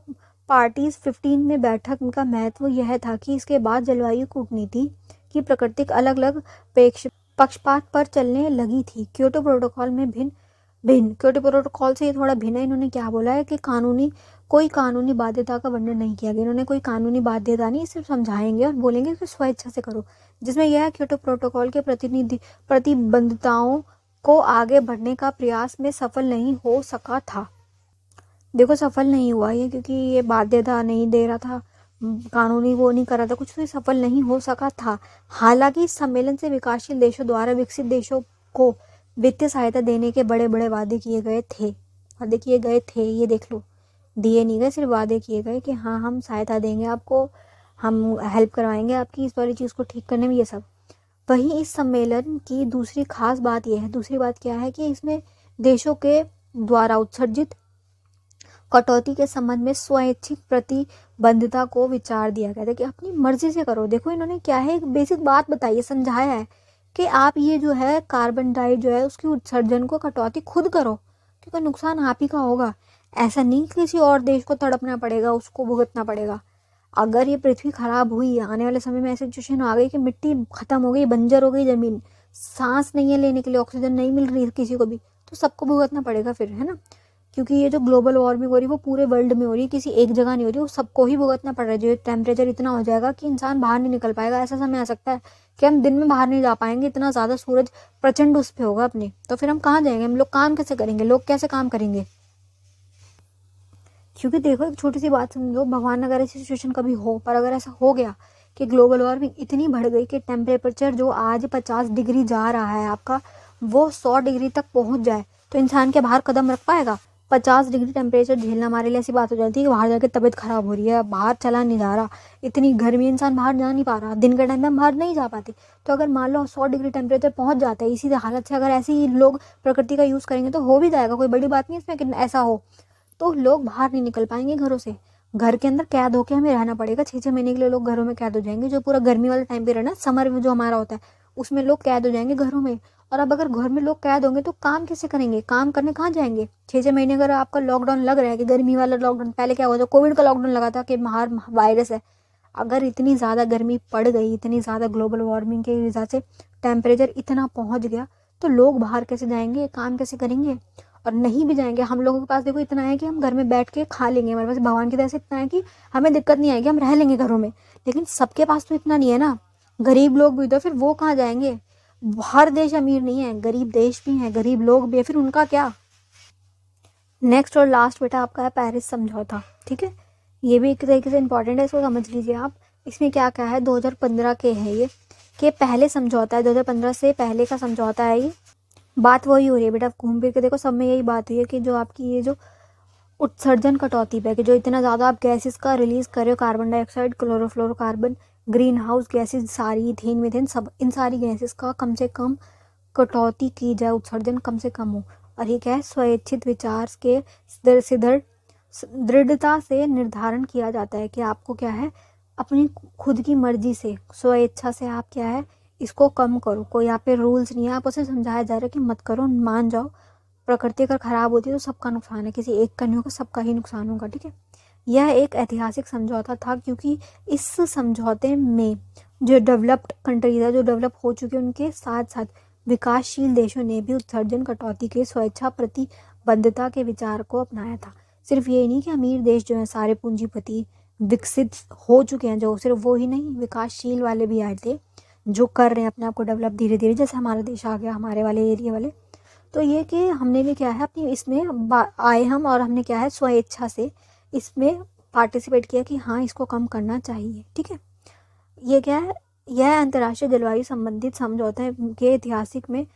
पार्टीज 15 में बैठक का महत्व यह था कि इसके बाद जलवायु कूटनीति की प्राकृतिक अलग अलग पक्षपात पर चलने लगी थी। क्योटो प्रोटोकॉल में भिन्न क्योटो प्रोटोकॉल से ये थोड़ा भिन्न है। इन्होंने क्या बोला है कि कोई कानूनी बाध्यता का वर्णन नहीं किया गया। इन्होंने कोई कानूनी बाध्यता नहीं, सिर्फ समझाएंगे और बोलेंगे कि स्वेच्छा से करो, जिसमें यह क्योटो प्रोटोकॉल के प्रतिबद्धताओं को आगे बढ़ने का प्रयास में सफल नहीं हो सका था। देखो सफल नहीं हुआ ये, क्योंकि ये बाध्यता नहीं दे रहा था, कानूनी वो नहीं कर रहा था कुछ, तो सफल नहीं हो सका था। हालांकि इस सम्मेलन से विकासशील देशों द्वारा विकसित देशों को वित्तीय सहायता देने के बड़े बड़े वादे किए गए थे। ये देख लो, दिए नहीं गए, सिर्फ वादे किए गए कि हाँ हम सहायता देंगे आपको, हम हेल्प करवाएंगे आपकी इस वाली चीज़ को ठीक करने में, ये सब। वहीं इस सम्मेलन की दूसरी खास बात यह है, दूसरी बात क्या है कि इसमें देशों के द्वारा उत्सर्जित कटौती के संबंध में स्वैच्छिक प्रतिबद्धता को विचार दिया गया था कि अपनी मर्जी से करो। देखो इन्होंने क्या है, एक बेसिक बात बताई है, समझाया है कि आप ये जो है कार्बन डाई जो है उसकी उत्सर्जन को कटौती खुद करो, क्योंकि नुकसान आप ही का होगा। ऐसा नहीं किसी और देश को तड़पना पड़ेगा, उसको भुगतना पड़ेगा। अगर ये पृथ्वी खराब हुई, आने वाले समय में ऐसी सिचुएशन आ गई कि मिट्टी खत्म हो गई, बंजर हो गई जमीन, सांस नहीं है लेने के लिए, ऑक्सीजन नहीं मिल रही किसी को भी, तो सबको भुगतना पड़ेगा फिर, है ना। क्योंकि ये जो ग्लोबल वार्मिंग हो रही है वो पूरे वर्ल्ड में हो रही है, किसी एक जगह नहीं हो रही, वो सबको ही भुगतना पड़ रहा है। जो टेम्परेचर इतना हो जाएगा कि इंसान बाहर नहीं निकल पाएगा। ऐसा समय आ सकता है कि हम दिन में बाहर नहीं जा पाएंगे, इतना ज़्यादा सूरज प्रचंड उस पर होगा अपने, तो फिर हम कहाँ जाएंगे, हम लोग काम कैसे करेंगे, लोग कैसे काम करेंगे। क्योंकि देखो एक छोटी सी बात समझो, भगवान अगर ऐसी सिचुएशन कभी हो, पर अगर ऐसा हो गया कि ग्लोबल वार्मिंग इतनी बढ़ गई कि टेम्परेचर जो आज 50 डिग्री जा रहा है आपका, वो 100 डिग्री तक पहुंच जाए, तो इंसान के बाहर कदम रख पाएगा। 50 डिग्री टेम्परेचर झेलना हमारे लिए ऐसी बात हो जाती है कि बाहर जाके तबीयत खराब हो रही है, बाहर चला नहीं जा रहा, इतनी गर्मी, इंसान बाहर जा नहीं पा रहा, दिन के टाइम में हम बाहर नहीं जा पाते। तो अगर मान लो 100 डिग्री टेम्परेचर पहुंच जाता है, इसी हालत से अगर ऐसे ही लोग प्रकृति का यूज़ करेंगे तो हो भी जाएगा, कोई बड़ी बात नहीं इसमें कि ऐसा हो। तो लोग बाहर नहीं निकल पाएंगे घरों से, घर के अंदर कैद होकर हमें रहना पड़ेगा। 6-6 महीने के लिए लोग घरों में कैद हो जाएंगे। जो पूरा गर्मी वाला टाइम पीरियड है ना, समर में जो हमारा होता है, उसमें लोग कैद हो जाएंगे घरों में। और अब अगर घर में लोग कैद होंगे तो काम कैसे करेंगे, काम करने कहाँ जाएंगे। 6-6 महीने अगर आपका लॉकडाउन लग रहा है कि गर्मी वाला लॉकडाउन, पहले क्या हुआ था, कोविड का लॉकडाउन लगा था कि बाहर वायरस है। अगर इतनी ज़्यादा गर्मी पड़ गई, इतनी ज़्यादा ग्लोबल वार्मिंग के वजह से टेम्परेचर इतना पहुँच गया, तो लोग बाहर कैसे जाएंगे, काम कैसे करेंगे। और नहीं भी जाएंगे, हम लोगों के पास देखो इतना है कि हम घर में बैठ के खा लेंगे, हमारे पास भगवान की तरह से इतना है कि हमें दिक्कत नहीं आएगी, हम रह लेंगे घरों में। लेकिन सबके पास तो इतना नहीं है ना, गरीब लोग भी तो, फिर वो कहाँ जाएंगे। हर देश अमीर नहीं है, गरीब देश भी हैं, गरीब लोग भी है, फिर उनका क्या। नेक्स्ट और लास्ट बेटा आपका है पेरिस समझौता, ठीक है। ये भी एक तरीके से इंपॉर्टेंट है, इसको समझ लीजिए आप। इसमें क्या क्या है, 2015 के है ये, कि पहले समझौता है, 2015 से पहले का समझौता है ये। बात वही हो रही है बेटा, घूम फिर के देखो सब में यही बात हुई है कि जो आपकी ये जो उत्सर्जन कटौती पे, कि जो इतना ज़्यादा आप गैसेस का रिलीज कर रहे हो, carbon dioxide, chlorofluorocarbon, green house gases सारी, इथेन मीथेन, सब इन सारी गैसेस का कम से कम कटौती की जाए, उत्सर्जन कम से कम हो। और ये क्या है, स्वैच्छित विचार के दृढ़ता से निर्धारण किया जाता है कि आपको क्या है, अपनी खुद की मर्जी से, स्वेच्छा से आप क्या है, इसको कम करो। कोई यहाँ पे रूल्स नहीं है, आप उसे समझाया जा रहा है कि मत करो, मान जाओ। प्रकृति अगर खराब होती है तो सबका नुकसान है, किसी एक का नहीं होगा, सबका ही नुकसान होगा, ठीक है। यह एक ऐतिहासिक समझौता था, क्योंकि इस समझौते में जो डेवलप्ड कंट्रीज है, जो डेवलप हो चुके हैं, उनके साथ साथ विकासशील देशों ने भी उत्सर्जन कटौती के स्वेच्छा प्रतिबद्धता के विचार को अपनाया था। सिर्फ ये नहीं कि अमीर देश जो है सारे पूंजीपति विकसित हो चुके हैं, जो सिर्फ वो ही नहीं, विकासशील वाले भी आए थे जो कर रहे हैं अपने आप को डेवलप धीरे धीरे, जैसे हमारा देश आ गया, हमारे वाले एरिया वाले। तो ये कि हमने भी क्या है, अपनी इसमें आए हम, और हमने क्या है, स्वेच्छा से इसमें पार्टिसिपेट किया कि हाँ इसको कम करना चाहिए, ठीक है। ये क्या है, यह अंतर्राष्ट्रीय जलवायु संबंधित समझौते के ऐतिहासिक में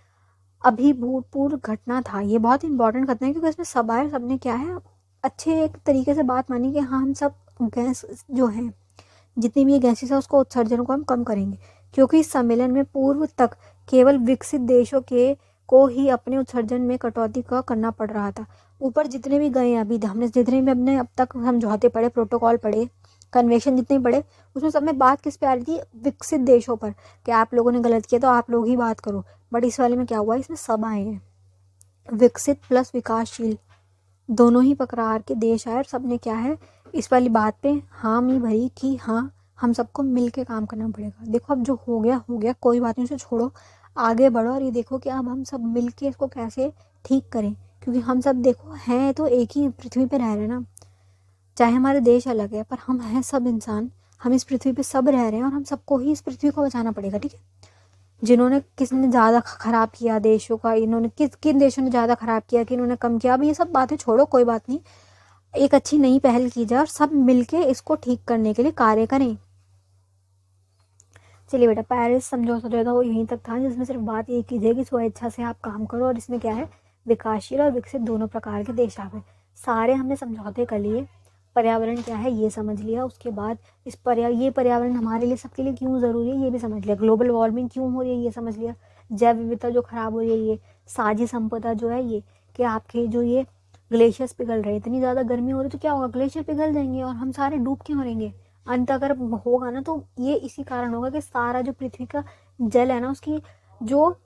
अभिभूतपूर्व घटना था। ये बहुत इंपॉर्टेंट घटना है, क्योंकि इसमें सब आए, सबने क्या है, अच्छे एक तरीके से बात मानी कि हाँ हम सब गैस जो हैं, जितनी भी ये गैसेस है, उसको उत्सर्जन को हम कम करेंगे। क्योंकि इस सम्मेलन में पूर्व तक केवल विकसित देशों के को ही अपने उत्सर्जन में कटौती का करना पड़ रहा था। ऊपर जितने भी गए अभी, हमने जितने भी अपने अब तक समझौते पढ़े, प्रोटोकॉल पढ़े, कन्वेंशन जितने पढ़े, उसमें सब में बात किस पे आ रही थी, विकसित देशों पर, कि आप लोगों ने गलत किया तो आप लोग ही बात करो। बट इस वाले में क्या हुआ, इसमें सब आए हैं, विकसित प्लस विकासशील दोनों ही प्रकार के देश आए, और सबने क्या है, इस वाली बात पे हामी भरी कि हाँ हम सबको मिल के काम करना पड़ेगा। देखो अब जो हो गया, कोई बात नहीं, उसे छोड़ो, आगे बढ़ो, और ये देखो कि अब हम सब मिल के इसको कैसे ठीक करें। क्योंकि हम सब देखो हैं तो एक ही पृथ्वी पे रह रहे हैं ना, चाहे हमारे देश अलग है, पर हम हैं सब इंसान, हम इस पृथ्वी पे सब रह रहे हैं, और हम सबको ही इस पृथ्वी को बचाना पड़ेगा, ठीक है। जिन्होंने, किसने ज़्यादा ख़राब किया देशों का, इन्होंने किन देशों ने ज़्यादा ख़राब किया, कि इन्होंने कम किया, अब ये सब बातें छोड़ो, कोई बात नहीं, एक अच्छी नई पहल की जाए और सब मिलके इसको ठीक करने के लिए कार्य करें। चलिए बेटा, पेरिस समझौता जो था वो यहीं तक था, जिसमें सिर्फ बात ये की जाए कि स्वेच्छा से आप काम करो, और इसमें क्या है, विकासशील और विकसित दोनों प्रकार के देश आ गए। सारे हमने समझौते कर लिए, पर्यावरण क्या है ये समझ लिया, उसके बाद ये पर्यावरण हमारे लिए, सबके लिए क्यों ज़रूरी है ये भी समझ लिया, ग्लोबल वार्मिंग क्यों हो रही है ये समझ लिया, जैव विविधता जो खराब हो रही है ये, साझी संपदा जो है ये, कि आपके जो ये ग्लेशियर्स पिघल रहे हैं, इतनी ज़्यादा गर्मी हो रही है तो क्या होगा, ग्लेशियर पिघल जाएंगे और हम सारे डूब के मरेंगे। अंत अगर होगा ना तो ये इसी कारण होगा कि सारा जो पृथ्वी का जल है ना, उसकी जो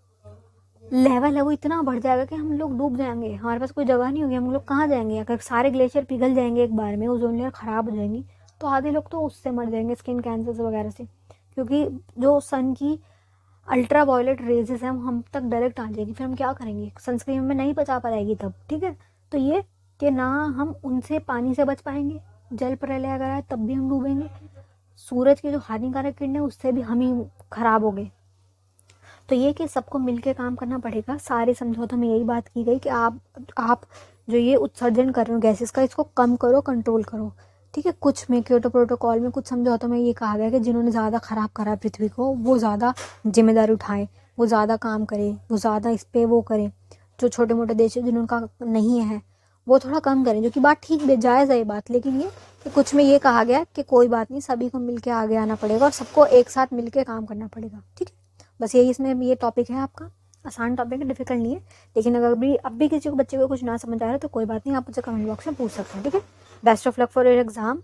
लेवल है वो इतना बढ़ जाएगा कि हम लोग डूब जाएंगे, हमारे पास कोई जगह नहीं होगी, हम लोग कहाँ जाएंगे। अगर सारे ग्लेशियर पिघल जाएंगे एक बार में, ओजोन लेयर खराब हो जाएंगी, तो आधे लोग तो उससे मर जाएंगे, स्किन कैंसर वगैरह से, क्योंकि जो सन की अल्ट्रा वायलेट रेजेस हैं वो हम तक डायरेक्ट आ जाएगी, फिर हम क्या करेंगे, सनस्क्रीन में नहीं बचा पाएगी तब, ठीक है। तो ये कि ना हम उनसे पानी से बच पाएंगे, जल प्रलय अगर आए तब भी हम डूबेंगे, सूरज की जो हानिकारक किरणें उससे भी हम ही खराब हो गए। तो ये कि सबको मिलकर काम करना पड़ेगा। सारे समझौतों में यही बात की गई कि आप जो ये उत्सर्जन कर रहे हो गैसेस का, इसको कम करो, कंट्रोल करो, ठीक है। कुछ में क्योटो प्रोटोकॉल में, कुछ समझौतों में ये कहा गया कि जिन्होंने ज़्यादा ख़राब करा पृथ्वी को वो ज़्यादा जिम्मेदारी उठाएं, वो ज़्यादा काम करें, वो ज़्यादा इस पर वो करें। जो छोटे मोटे देश है जिनका नहीं है वो थोड़ा कम करें, जो कि बात ठीक जायज़ है ये बात। लेकिन ये कि कुछ में ये कहा गया कि कोई बात नहीं, सभी को मिलके आगे आना पड़ेगा और सबको एक साथ मिलके काम करना पड़ेगा, ठीक है। बस यही इसमें ये टॉपिक है आपका, आसान टॉपिक है, डिफिकल्ट नहीं है। लेकिन अगर भी अब भी किसी को बच्चे को कुछ ना समझ आ रहा है तो कोई बात नहीं, आप मुझसे कमेंट बॉक्स में पूछ सकते हैं, ठीक है। Best of luck for your exam.